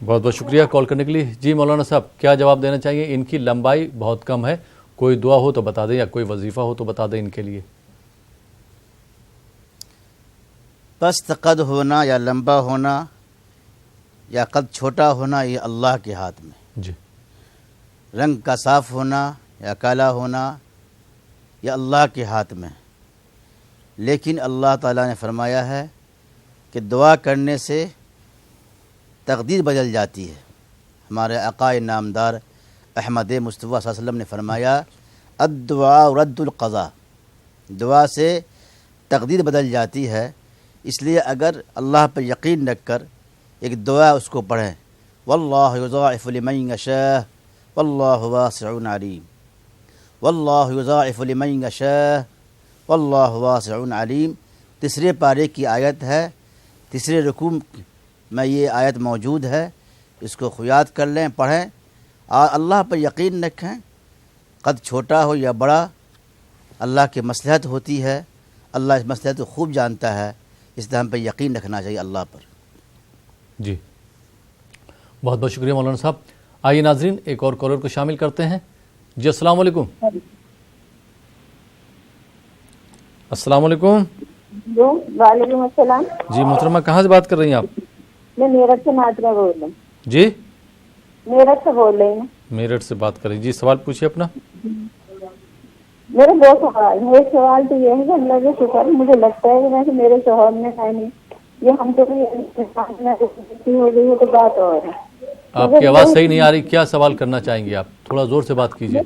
بہت بہت شکریہ کال کرنے کے لیے. جی مولانا صاحب کیا جواب دینا چاہیے؟ ان کی لمبائی بہت کم ہے، کوئی دعا ہو تو بتا دیں یا کوئی وظیفہ ہو تو بتا دیں ان کے لیے. پست قد ہونا یا لمبا ہونا یا قد چھوٹا ہونا یہ اللہ کے ہاتھ میں. جی. رنگ کا صاف ہونا یا کالا ہونا یہ اللہ کے ہاتھ میں. لیکن اللہ تعالیٰ نے فرمایا ہے کہ دعا کرنے سے تقدیر بدل جاتی ہے. ہمارے آقا نامدار احمد مصطفیٰ صلی اللہ علیہ وسلم نے فرمایا الدعاء رد القضاء، دعا سے تقدیر بدل جاتی ہے. اس لیے اگر اللہ پر یقین رکھ کر ایک دعا اس کو پڑھیں، واللہ یضاعف لمن یشاء واللہ واسع علیم، واللہ یضاعف لمن یشاء واللہ واسع علیم. 3 پارے کی آیت ہے، 3 رکوع میں یہ آیت موجود ہے. اس کو یاد کر لیں، پڑھیں اور اللہ پر یقین رکھیں. قد چھوٹا ہو یا بڑا اللہ کی مصلحت ہوتی ہے، اللہ اس مصلحت کو خوب جانتا ہے، اس لیے ہم پہ یقین رکھنا چاہیے اللہ پر. جی بہت بہت شکریہ مولانا صاحب. آئیے ناظرین ایک اور کالر کو شامل کرتے ہیں. جی السلام علیکم. السلام علیکم. وعلیکم السلام. جی محترمہ کہاں سے بات کر رہی ہیں آپ؟ میں میرٹھ سے ناظرہ بول رہی ہوں. جی میرٹھ سے بول رہی ہوں. میرٹھ سے بات کر رہی. جی سوال پوچھیے اپنا. میرے 2 سوال ہیں. ایک سوال تو یہ ہے کہ اللہ کا شکر مجھے لگتا ہے کہ ویسے میرے شوہر نے ہے نہیں، یہ ہم کو ہو گئی ہے تو بات اور ہے. آپ کی آواز صحیح نہیں آ رہی، کیا سوال کرنا چاہیں گے آپ؟ تھوڑا زور سے بات کیجیے.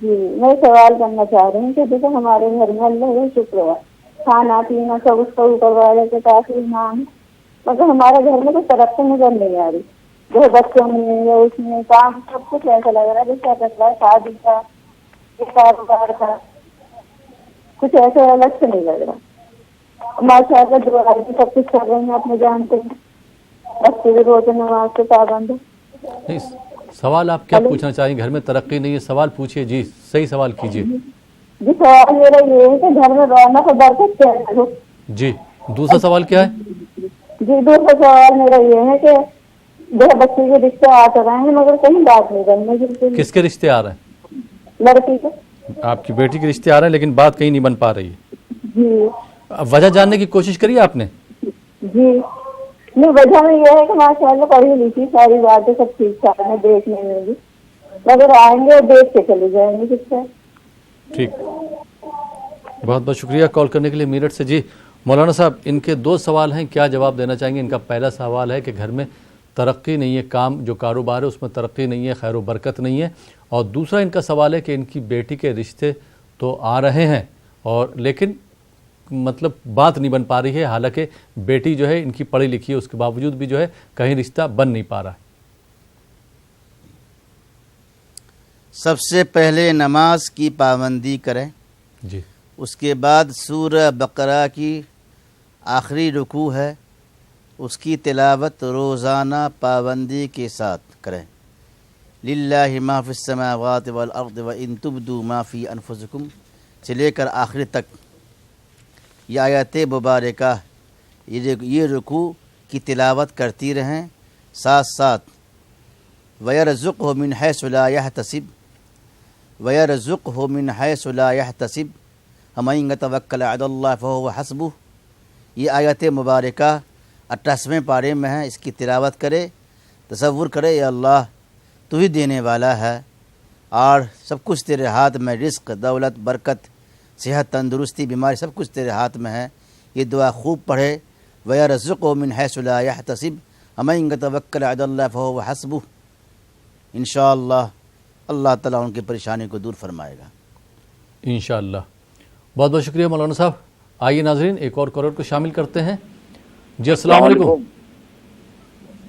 جی میں سوال کرنا چاہ رہی ہوں کہ دیکھو ہمارے گھر میں اللہ کا شکر ہے، کھانا پینا سب اس کا اوپر والے کے کافی نام، مگر ہمارے گھر میں کوئی ترقی نظر نہیں آ رہی. جو بچوں میں یا اس میں کام سب کچھ ایسا لگ رہا ہے جیسا لگ رہا ہے شادی کا کاروبار کا کچھ ایسے الگ سے نہیں لگ رہا. ماشاء اللہ دعا بھی سب کچھ کر رہے ہیں، اپنے جانتے ہیں، بچے بھی روزے نماز سے پابند ہے، نہیں سوال آپ کیا پوچھنا چاہیں؟ گھر میں ترقی نہیں ہے، سوال پوچھیے جی، صحیح سوال کیجیے جی سوال میرا یہ ہے کہ گھر میں رونق اور برکت کیا ہے؟ جی۔ دوسرا سوال کیا ہے؟ جی دوسرا سوال میرا یہ ہے کہ دو بچے کے رشتے آتے رہے ہیں مگر کہیں بات نہیں کرنے بالکل. کس کے رشتے آ رہے ہیں؟ لڑکی کے. آپ کی بیٹی کے رشتے آ رہے ہیں لیکن بات کہیں نہیں بن پا رہی ہے. جی. وجہ جاننے کی کوشش کری آپ نے؟ جی نہیں، وجہ میں یہ ہے کہ ماشاء اللہ پڑھی لکھی ساری باتیں سب ٹھیک ٹھاک ہیں دیکھنے میں بھی، مگر آئیں گے اور دیکھ کے چلے جائیں گے. کس سے؟ ٹھیک، بہت بہت شکریہ کال کرنے کے لیے میرٹھ سے. جی مولانا صاحب، ان کے دو سوال ہیں، کیا جواب دینا چاہیں گے؟ ان کا پہلا سوال ہے کہ گھر میں ترقی نہیں ہے، کام جو کاروبار ہے اس میں ترقی نہیں ہے، خیر و برکت نہیں ہے. اور دوسرا ان کا سوال ہے کہ ان کی بیٹی کے رشتے تو آ رہے ہیں اور لیکن مطلب بات نہیں بن پا رہی ہے، حالانکہ بیٹی جو ہے ان کی پڑھی لکھی ہے، اس کے باوجود بھی جو ہے کہیں رشتہ بن نہیں پا رہا ہے. سب سے پہلے نماز کی پابندی کریں. جی. اس کے بعد سورہ بقرہ کی آخری رکوع ہے، اس کی تلاوت روزانہ پابندی کے ساتھ کریں. للہ ما فی السماوات والارض وان تبدوا ما فی انفسکم سے لے کر آخر تک یہ آیت مبارکہ، یہ رکوع کی تلاوت کرتی رہیں. ساتھ ساتھ وَيَرْزُقْهُ مِنْ حَيْثُ لَا يَحْتَسِبْ وَيَرْزُقْهُ مِنْ حَيْثُ لَا يَحْتَسِبْ وَمَن يَتَوَكَّلْ عَلَى اللَّهِ فَهُوَ حَسْبُهُ. یہ آیت مبارکہ 88ویں پارے میں ہے. اس کی تلاوت کرے، تصور کرے یا اللہ تو ہی دینے والا ہے اور سب کچھ تیرے ہاتھ میں، رزق، دولت، برکت، صحت، تندرستی، بیماری سب کچھ تیرے ہاتھ میں ہے. یہ دعا خوب پڑھے. وَيَرْزُقْهُ مِنْ حَيْثُ لَا يَحْتَسِبْ وَمَن يَتَوَكَّلْ عَلَى اللَّهِ فَهُوَ حَسْبُهُ. انشاءاللہ اللہ تعالیٰ ان کی پریشانی کو دور فرمائے گا انشاءاللہ. بہت بہت شکریہ مولانا صاحب. آئیے ناظرین ایک اور کالر کو شامل کرتے ہیں. جی السلام علیکم.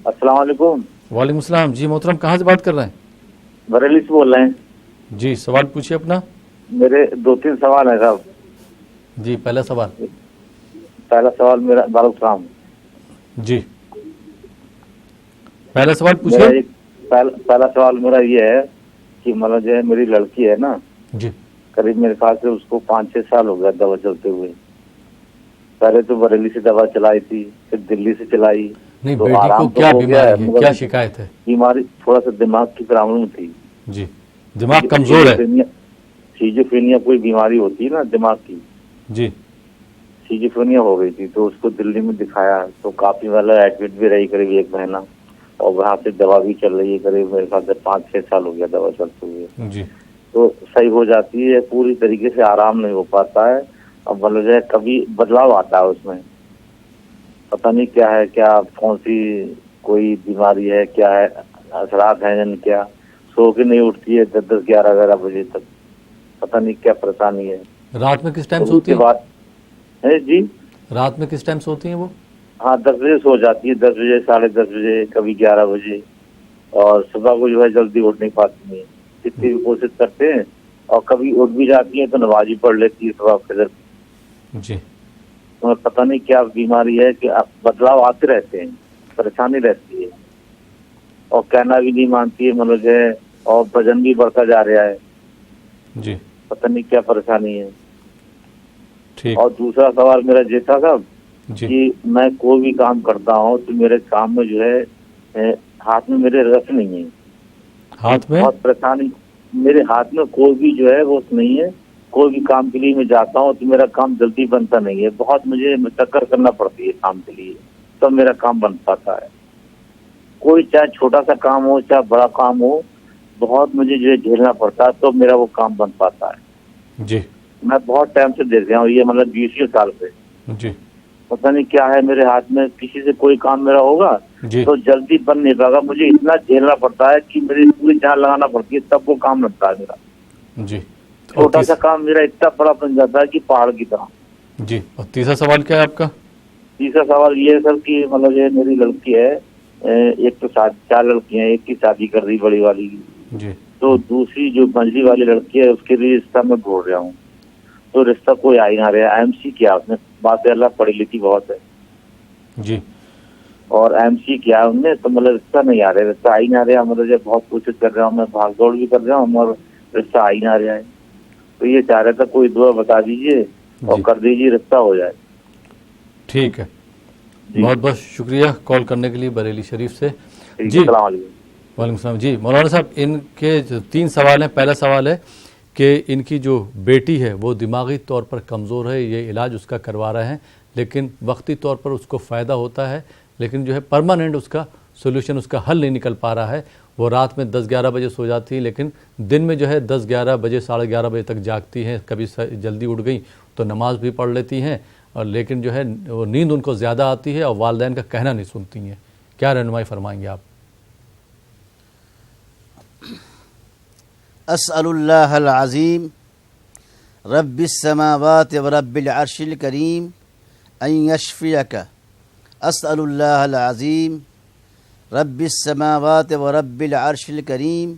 السلام علیکم. وعلیکم السلام. جی محترم کہاں سے بات کر رہے ہیں؟ بریلی سے بول رہے ہیں. جی سوال پوچھیے اپنا. میرے 2-3 سوال ہیں صاحب. جی پہلا سوال. پہلا سوال میرا وعلیکم السلام. جی پہلا سوال پوچھیے. پہلا سوال میرا یہ ہے کہ مطلب جو ہے میری لڑکی ہے نا، جی قریب میرے خیال سے اس کو 5-6 سال ہو گیا دوا چلتے ہوئے. پہلے تو بریلی سے دوا چلائی تھی، پھر دلی سے چلائی. نہیں بیٹی کو کیا بیماری ہے، کیا شکایت ہے؟ بیماری تھوڑا سا دماغ کی پرابلم تھی. جی دماغ کمزور ہے. سیزوفرینیا کوئی بیماری ہوتی ہے نا دماغ کی. جی سیزوفرینیا ہو گئی تھی تو اس کو دلی میں دکھایا تو کافی والا ایڈمٹ بھی رہی قریب 1 مہینہ اور وہاں سے دوا بھی چل رہی ہے قریب میرے خیال سے 5-6 سال ہو گیا دوا چلتے ہوئے. جی تو صحیح ہو جاتی ہے، پوری طریقے سے آرام نہیں ہو پاتا ہے اور مطلب ہے کبھی بدلاؤ آتا ہے اس میں. پتہ نہیں کیا ہے، کیا کون سی کوئی بیماری ہے، کیا ہے، اثرات ہیں یعنی کیا. سو کے نہیں اٹھتی ہے 10-11 بجے تک. پتہ نہیں کیا پریشانی ہے. رات میں کس ٹائم سوتی ہے؟ جی رات میں کس ٹائم سوتی ہیں وہ؟ ہاں 10 بجے سو جاتی ہے، 10 بجے 10:30 بجے، کبھی 11 بجے. اور صبح کو جو ہے جلدی اٹھ نہیں پاتی ہیں، کتنی بھی کوشش کرتے ہیں. اور کبھی اٹھ بھی جاتی ہیں تو نماز ہی پڑھ لیتی ہے صبح فجر. جی پتہ نہیں کیا بیماری ہے کہ بدلاؤ آتے رہتے ہیں، پریشانی رہتی ہے اور کہنا بھی نہیں مانتی ہے مطلب جو ہے، اور وزن بھی بڑھتا جا رہا ہے. جی پتہ نہیں کیا پریشانی ہے. ٹھیک. اور دوسرا سوال میرا یہ تھا صاحب جی کہ میں کوئی بھی کام کرتا ہوں تو میرے کام میں جو ہے ہاتھ میں میرے رس نہیں ہے. ہاتھ میں بہت پریشانی، میرے ہاتھ میں کوئی بھی جو ہے وہ نہیں ہے. کوئی بھی کام کے لیے میں جاتا ہوں تو میرا کام جلدی بنتا نہیں ہے. بہت مجھے مشقت کرنا پڑتی ہے کام کے لیے تب میرا کام بن پاتا ہے. کوئی چاہے چھوٹا سا کام ہو چاہے بڑا کام ہو، بہت مجھے جو ہے جھیلنا پڑتا ہے تو میرا وہ کام بن پاتا ہے. جی میں بہت ٹائم سے دیکھ رہا ہوں، یہ مطلب 20 سال سے. جی پتہ نہیں کیا ہے میرے ہاتھ میں. کسی سے کوئی کام میرا ہوگا جی تو جلدی بن نہیں پائے گا. مجھے اتنا جھیلنا پڑتا ہے کہ میری پوری جان لگانا پڑتی ہے تب وہ کام لگتا ہے میرا. جی چھوٹا سا کام میرا اتنا بڑا بن جاتا ہے کہ پہاڑ کی طرح. جی اور تیسرا سوال کیا ہے آپ کا؟ تیسرا سوال یہ ہے سر کہ مطلب یہ میری لڑکی ہے، ایک تو 4 لڑکیاں ہیں، ایک کی شادی کر رہی بڑی والی کی. جی تو دوسری جو منجلی والی لڑکی ہے اس کے لیے رشتہ میں ڈھونڈ رہا ہوں تو رشتہ کوئی آ ہی نہ رہا. IMC کیا آپ نے، بات اللہ پڑھی لکھی بہت ہے. جی اور MC کیا ان نے تو مطلب رشتہ نہیں آ رہا, رشتہ آ ہی نہ رہا. مطلب جب بہت کوشش کر رہا ہوں, میں بھاگ دوڑ بھی کر رہا ہوں اور رشتہ آ ہی نہ رہا ہے. تو یہ چاہ رہا تھا کوئی دعا بتا دیجیے اور کر دیجیے رشتہ ہو جائے. ٹھیک ہے, بہت بہت شکریہ کال کرنے کے لیے بریلی شریف سے. جی السلام علیکم. وعلیکم السلام. جی مولانا صاحب, ان کے 3 سوال ہیں. پہلا سوال ہے کہ ان کی جو بیٹی ہے وہ دماغی طور پر کمزور ہے, یہ علاج اس کا کروا رہے ہیں لیکن وقتی طور پر اس کو فائدہ ہوتا ہے, لیکن جو ہے پرماننٹ اس کا سولوشن, اس کا حل نہیں نکل پا رہا ہے. وہ رات میں 10-11 بجے سو جاتی ہیں لیکن دن میں جو ہے 10-11 بجے 11:30 بجے تک جاگتی ہیں. کبھی جلدی اٹھ گئیں تو نماز بھی پڑھ لیتی ہیں, اور لیکن جو ہے وہ نیند ان کو زیادہ آتی ہے اور والدین کا کہنا نہیں سنتی ہیں. کیا رہنمائی فرمائیں گے آپ؟ اسأل اللہ العظیم رب السماوات ورب العرش الکریم ان یشفیک. اسأل اللہ العظیم رب السماوات ورب العرش الکریم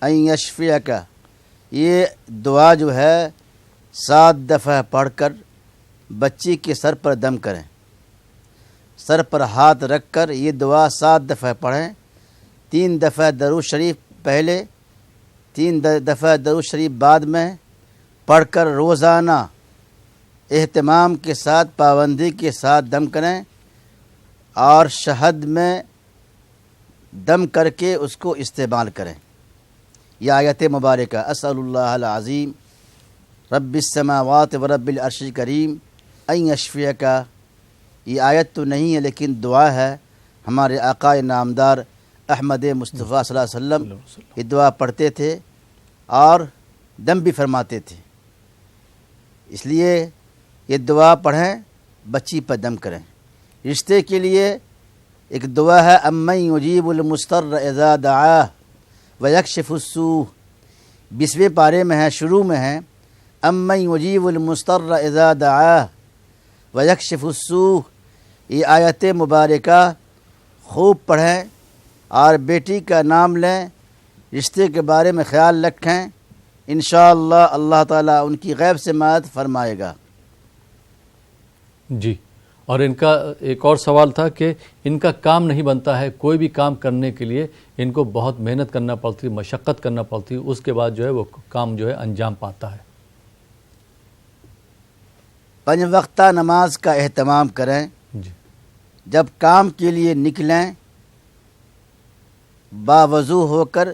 ان یشفیک. یہ دعا جو ہے 7 دفعہ پڑھ کر بچی کے سر پر دم کریں. سر پر ہاتھ رکھ کر یہ دعا 7 دفعہ پڑھیں. 3 دفعہ درود شریف پہلے, 3 دفعہ درود شریف بعد میں پڑھ کر روزانہ اہتمام کے ساتھ پابندی کے ساتھ دم کریں, اور شہد میں دم کر کے اس کو استعمال کریں. یہ آیت مبارکہ اسأل اللہ العظیم رب السماوات ورب العرش الکریم ان یشفیک. یہ آیت تو نہیں ہے لیکن دعا ہے. ہمارے آقا نامدار احمد مصطفیٰ صلی اللہ علیہ وسلم یہ دعا پڑھتے تھے اور دم بھی فرماتے تھے. اس لیے یہ دعا پڑھیں, بچی پر دم کریں. رشتے کے لیے ایک دعا ہے امن یجیب المضطر اذا دعاہ ویکشف السوء. 20ویں پارے میں ہے, شروع میں ہے امن یجیب المضطر اذا دعاہ ویکشف السوء. یہ آیت مبارکہ خوب پڑھیں اور بیٹی کا نام لیں, رشتے کے بارے میں خیال رکھیں. انشاءاللہ اللہ تعالیٰ ان کی غیب سے مدد فرمائے گا. جی, اور ان کا ایک اور سوال تھا کہ ان کا کام نہیں بنتا ہے, کوئی بھی کام کرنے کے لیے ان کو بہت محنت کرنا پڑتی, مشقت کرنا پڑتی, اس کے بعد جو ہے وہ کام جو ہے انجام پاتا ہے. 5 وقتہ نماز کا اہتمام کریں. جی, جب کام کے لیے نکلیں باوضو ہو کر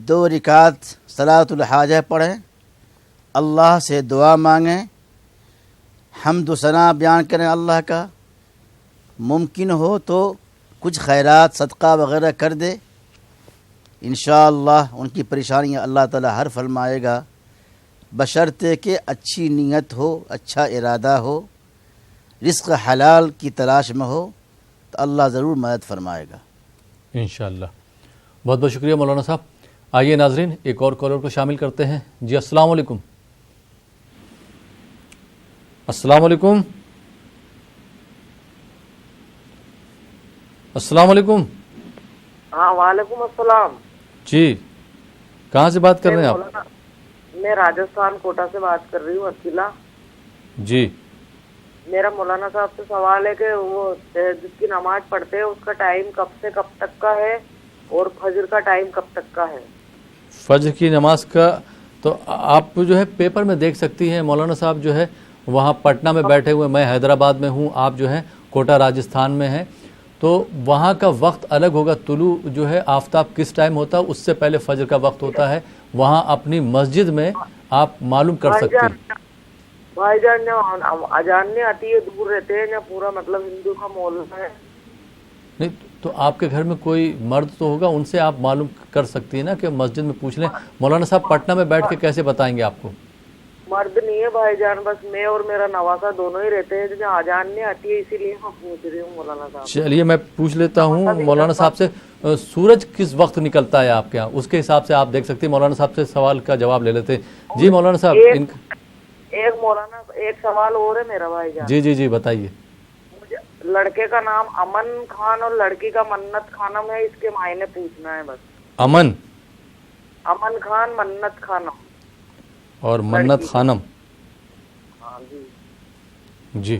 2 رکعت صلاۃ الحاجہ پڑھیں, اللہ سے دعا مانگیں, حمد و ثنا بیان کریں اللہ کا. ممکن ہو تو کچھ خیرات صدقہ وغیرہ کر دے. انشاءاللہ ان کی پریشانیاں اللہ تعالیٰ حل فرمائے گا, بشرطے کہ اچھی نیت ہو, اچھا ارادہ ہو, رزق حلال کی تلاش میں ہو تو اللہ ضرور مدد فرمائے گا انشاءاللہ. بہت بہت شکریہ مولانا صاحب. آئیے ناظرین ایک اور کالر کو شامل کرتے ہیں. جی السلام علیکم. السلام علیکم. السلام علیکم. ہاں وعلیکم السلام. جی, کہاں سے بات کر رہے ہیں آپ؟ میں راجستھان کوٹا سے بات کر رہی ہوں, اکیلا. جی, میرا مولانا صاحب سے سوال ہے کہ وہ جس کی نماز پڑھتے ہیں اس کا ٹائم کب سے کب تک کا ہے اور فجر کا ٹائم کب تک کا ہے؟ فجر کی نماز کا تو آپ جو ہے پیپر میں دیکھ سکتی ہیں. مولانا صاحب جو ہے وہاں پٹنہ میں بیٹھے ہوئے, میں حیدرآباد میں ہوں, آپ جو ہے کوٹا راجستھان میں ہیں, تو وہاں کا وقت الگ ہوگا. طلوع جو ہے آفتاب کس ٹائم ہوتا ہے, اس سے پہلے فجر کا وقت ہوتا ہے. وہاں اپنی مسجد میں آپ معلوم کر سکتی ہیں. بھائی جان اذان نہیں آتی ہے, دور رہتے ہیں, یا پورا مطلب ہندو کا محلہ ہے؟ نہیں تو آپ کے گھر میں کوئی مرد تو ہوگا, ان سے آپ معلوم کر سکتی ہیں نا, کہ مسجد میں پوچھ لیں. مولانا صاحب پٹنہ میں بیٹھ کے کیسے بتائیں گے آپ کو؟ مرد نہیں ہے بھائی جان, بس میں اور میرا نواسا دونوں ہی رہتے ہیں, جنہیں اذان نہیں آتی ہے, اسی لیے میں پوچھ رہی ہوں مولانا صاحب. چلیے میں پوچھ لیتا ہوں مولانا صاحب سے, سورج کس وقت نکلتا ہے آپ کے یہاں, اس کے حساب سے آپ دیکھ سکتے ہیں. مولانا صاحب سے سوال کا جواب لے لیتے ہیں. جی مولانا صاحب ایک سوال اور ہے میرا بھائی جان. جی جی جی بتائیے. لڑکے کا نام امن خان اور لڑکی کا منت خانم ہے, اس کے معنی پوچھنا ہے بس. امن خان, منت خانم اور منت خانم. ہاں جی. جی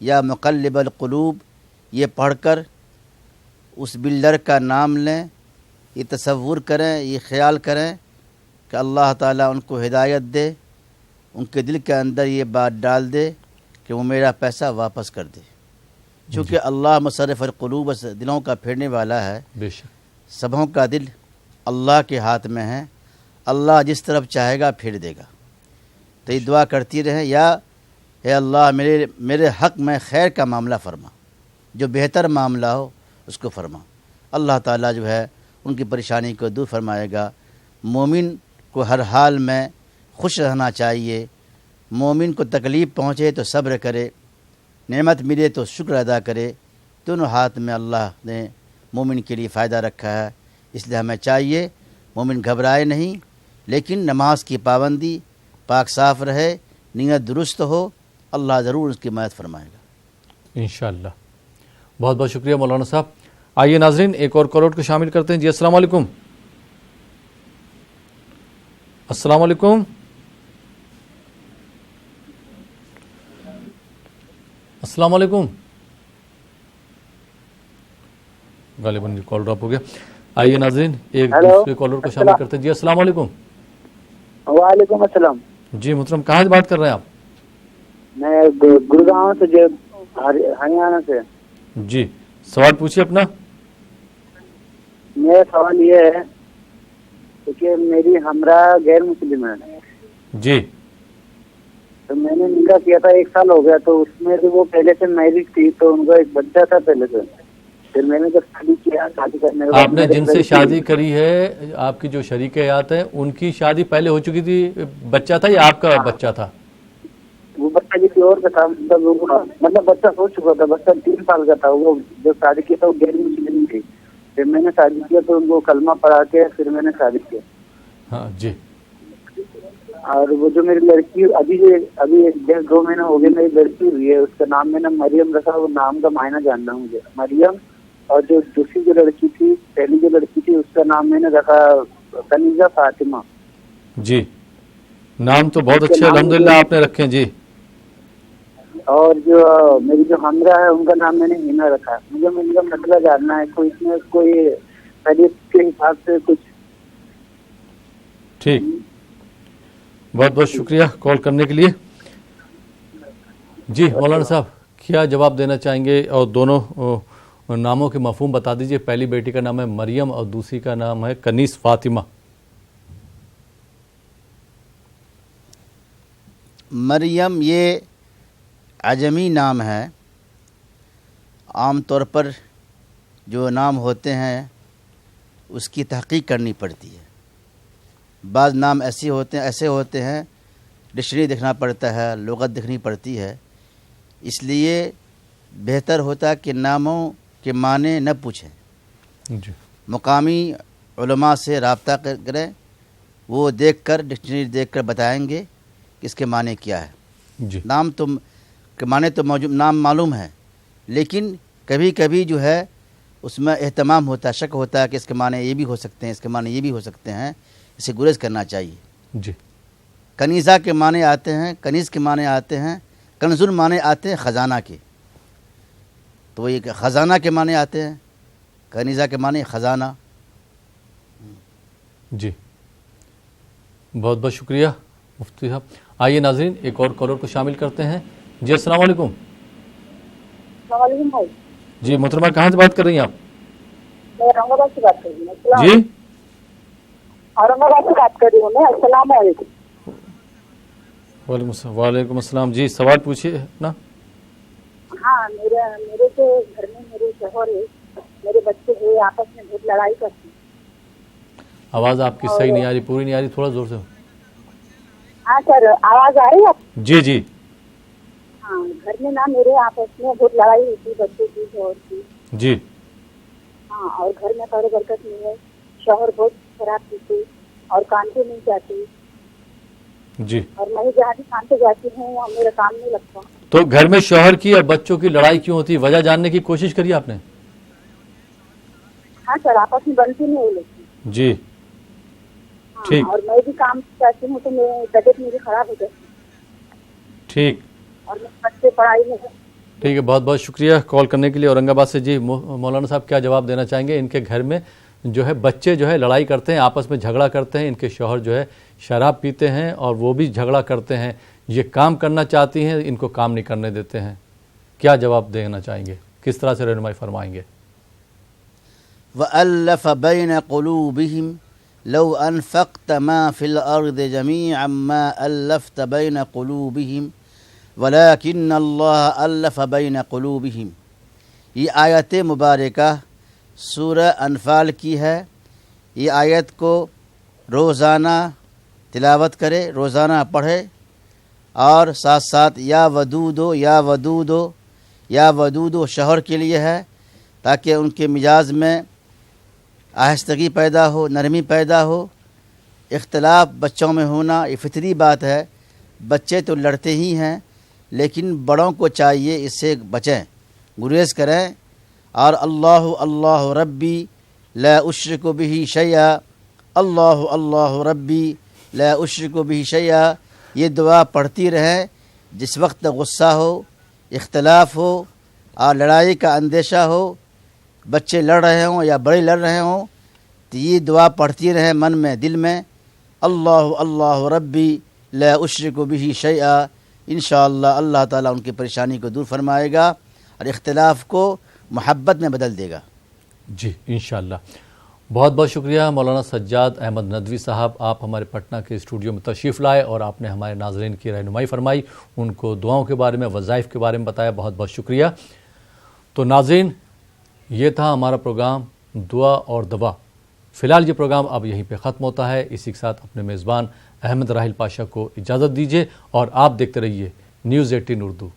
یا مقلب القلوب یہ پڑھ کر اس بلڈر کا نام لیں، یہ تصور کریں، یہ خیال کریں کہ اللہ تعالیٰ ان کو ہدایت دے، ان کے دل کے اندر یہ بات ڈال دے کہ وہ میرا پیسہ واپس کر دے، چونکہ اللہ مصرف القلوب دلوں کا پھیرنے والا ہے، بے شک سبوں کا دل اللہ کے ہاتھ میں ہے، اللہ جس طرف چاہے گا پھیر دے گا۔ تو یہ دعا کرتی رہیں، یا اے اللہ میرے حق میں خیر کا معاملہ فرما، جو بہتر معاملہ ہو اس کو فرما۔ اللہ تعالیٰ جو ہے ان کی پریشانی کو دور فرمائے گا۔ مومن کو ہر حال میں خوش رہنا چاہیے، مومن کو تکلیف پہنچے تو صبر کرے، نعمت ملے تو شکر ادا کرے، دونوں ہاتھ میں اللہ نے مومن کے لیے فائدہ رکھا ہے۔ اس لیے ہمیں چاہیے مومن گھبرائے نہیں، لیکن نماز کی پابندی، پاک صاف رہے، نیت درست ہو، اللہ ضرور اس کی مدد فرمائے گا انشاءاللہ۔ بہت بہت شکریہ مولانا صاحب۔ آئیے ناظرین ایک اور کالر کو شامل کرتے ہیں۔ جی السلام علیکم۔ السلام علیکم۔ السلام علیکم۔ غالباً یہ کال ڈراپ ہو گیا۔ آئیے ناظرین ایک دوسرے کالر کو شامل کرتے ہیں۔ جی السلام علیکم۔ وعلیکم السلام۔ جی محترم کہاں سے بات کر رہے ہیں آپ؟ میں گڑگاؤں سے، جو ہریانہ سے۔ جی سوال پوچھیے اپنا۔ میرا سوال یہ ہے کہ میری ہمراہ غیر مسلم ہے، جی تو میں نے نکاح کیا تھا 1 سال ہو گیا، تو اس میں سے وہ پہلے سے میرڈ تھی، تو ان کا ایک بچہ تھا پہلے سے۔ پھر میں نے جب شادی کیا، شادی کرنے کے بعد آپ نے جن سے شادی کری ہے، آپ کی جو شریک حیات ہیں، ان کی شادی پہلے ہو چکی تھی، بچہ تھا یا آپ کا بچہ تھا؟ وہ بچہ کسی اور کا تھا، مطلب بچہ ہو چکا تھا، بچہ 3 سال کا تھا۔ وہ جو شادی کیا تھا وہ غیر مسلم تھی، پھر میں نے شادی کیا تو ان کو کلمہ پڑھا کے پھر میں نے شادی کیا۔ ہاں جی۔ اور وہ جو میری لڑکی ابھی 1.5-2 مہینے ہو گئے میری لڑکی ہوئی ہے، اس کا نام میں نے مریم رکھا۔ وہ نام کا معنی جاننا مجھے، مریم۔ اور جو دوسری جو لڑکی تھی، پہلی جو لڑکی تھی، اس کا نام میں نے رکھا کنیزہ فاطمہ۔ جی نام تو بہت اچھے الحمدللہ آپ نے رکھے ہیں۔ جی اور جو میری جو ہمراہ ہے ان کا نام میں نے ہینا رکھا۔ مجھے ان کا مسئلہ جاننا ہے، کوئی اس میں کوئی حدیث کے حساب سے کچھ۔ ٹھیک، بہت بہت شکریہ کال کرنے کے لیے۔ جی مولانا صاحب کیا جواب دینا چاہیں گے؟ اور دونوں ناموں کے مفہوم بتا دیجئے۔ پہلی بیٹی کا نام ہے مریم اور دوسری کا نام ہے کنیز فاطمہ۔ مریم یہ عجمی نام ہے، عام طور پر جو نام ہوتے ہیں اس کی تحقیق کرنی پڑتی ہے۔ بعض نام ایسے ہوتے ہیں ڈکشنری دیکھنا پڑتا ہے، لغت دیکھنی پڑتی ہے، اس لیے بہتر ہوتا کہ ناموں کے معنی نہ پوچھیں، جی مقامی علماء سے رابطہ کریں، وہ دیکھ کر ڈکشنری دیکھ کر بتائیں گے کہ اس کے معنی کیا ہے۔ جی نام تو کے معنی تو نام معلوم ہے، لیکن کبھی کبھی جو ہے اس میں اہتمام ہوتا ہے، شک ہوتا ہے کہ اس کے معنی یہ بھی ہو سکتے ہیں، اس کے معنی یہ بھی ہو سکتے ہیں، اسے گریز کرنا چاہیے۔ جی کنیزہ کے معنی آتے ہیں، کنیز کے معنی آتے ہیں، کنزل معنی آتے ہیں خزانہ کے، تو یہ خزانہ کے معنی آتے ہیں، کنیزہ کے معنی خزانہ۔ جی بہت بہت شکریہ مفتی صاحب۔ آئیے ناظرین ایک اور کالر کو شامل کرتے ہیں۔ جی السلام علیکم۔ السلام علیکم بھائی۔ جی محترمہ کہاں سے بات کر رہی ہیں آپ؟ میں اورنگ آباد سے بات کر رہی ہوں۔ جی اورنگ آباد سے بات کر رہی ہوں میں۔ السلام علیکم۔ وعلیکم السلام۔ جی سوال پوچھیے نا۔ ہاں میرے سے گھر میں میرے شوہر ہے، میرے بچے ہیں، آپس میں بہت لڑائی کرتے ہیں۔ آواز آپ کی صحیح نہیں آ رہی، پوری نہیں آ رہی، تھوڑا زور سے۔ ہاں سر آواز آ رہی ہے؟ جی جی۔ ہاں گھر میں نا میرے آپس میں بہت لڑائی ہوتی ہے، بچے کی شوہر کی۔ جی ہاں اور گھر میں خیر برکت نہیں ہے، شوہر بہت خراب پیتے اور کام پہ نہیں جاتے، جی اور میں جہاں بھی کام پہ جاتی ہوں وہاں میرا کام نہیں لگتا۔ تو گھر میں شوہر کی اور بچوں کی لڑائی کیوں ہوتی ہے؟ وجہ جاننے کی کوشش کری آپ نے؟ ہاں سر آپس میں بنتی نہیں وہ لوگ۔ جی ٹھیک، اور میں بھی کام جاتی ہوں تو طبیعت میری خراب ہو جاتی ہے، ٹھیک، اور میرے بچے پڑھائی میں ٹھیک ہے، بہت بہت شکریہ کال کرنے کے لیے اورنگ آباد سے. جی مولانا صاحب کیا جواب دینا چاہیں گے؟ ان کے گھر میں جو ہے بچے جو ہے لڑائی کرتے ہیں، آپس میں جھگڑا کرتے ہیں، ان کے شوہر جو ہے شراب پیتے ہیں اور وہ بھی جھگڑا کرتے ہیں، یہ کام کرنا چاہتی ہیں، ان کو کام نہیں کرنے دیتے ہیں، کیا جواب دینا چاہیں گے؟ کس طرح سے رہنمائی فرمائیں گے؟ وَأَلَّفَ بَيْنَ قُلُوبِهِمْ لَوْ أَنفَقْتَ مَا فِي الْأَرْضِ جَمِيعًا مَا أَلَّفْتَ بَيْنَ قُلُوبِهِمْ وَلَكِنَّ اللَّهَ أَلَّفَ بَيْنَ قُلُوبِهِمْ. یہ آیت مبارکہ سورہ انفال کی ہے. یہ آیت کو روزانہ تلاوت کرے، روزانہ پڑھے، اور ساتھ ساتھ یا ودودو یا ودودو یا ودودو شوہر کے لیے ہے، تاکہ ان کے مزاج میں آہستگی پیدا ہو، نرمی پیدا ہو. اختلاف بچوں میں ہونا یہ فطری بات ہے، بچے تو لڑتے ہی ہیں، لیکن بڑوں کو چاہیے اس سے بچیں، گریز کریں. اور اللہ ربی لا اشرک بہ شیئا، اللہ ربی لا اشرک بہ شیئا، یہ دعا پڑھتی رہیں. جس وقت غصہ ہو، اختلاف ہو اور لڑائی کا اندیشہ ہو، بچے لڑ رہے ہوں یا بڑے لڑ رہے ہوں، تو یہ دعا پڑھتی رہیں من میں، دل میں، اللہ ربی لا اشرک بہ شیئا. انشاءاللہ اللہ تعالیٰ ان کی پریشانی کو دور فرمائے گا اور اختلاف کو محبت میں بدل دے گا. جی انشاءاللہ. بہت بہت شکریہ مولانا سجاد احمد ندوی صاحب، آپ ہمارے پٹنہ کے اسٹوڈیو میں تشریف لائے اور آپ نے ہمارے ناظرین کی رہنمائی فرمائی، ان کو دعاؤں کے بارے میں، وظائف کے بارے میں بتایا. بہت بہت شکریہ. تو ناظرین، یہ تھا ہمارا پروگرام دعا اور دوا. فی الحال یہ پروگرام اب یہیں پہ ختم ہوتا ہے. اسی کے ساتھ اپنے میزبان احمد راحیل پاشا کو اجازت دیجیے اور آپ دیکھتے رہیے نیوز 18 اردو.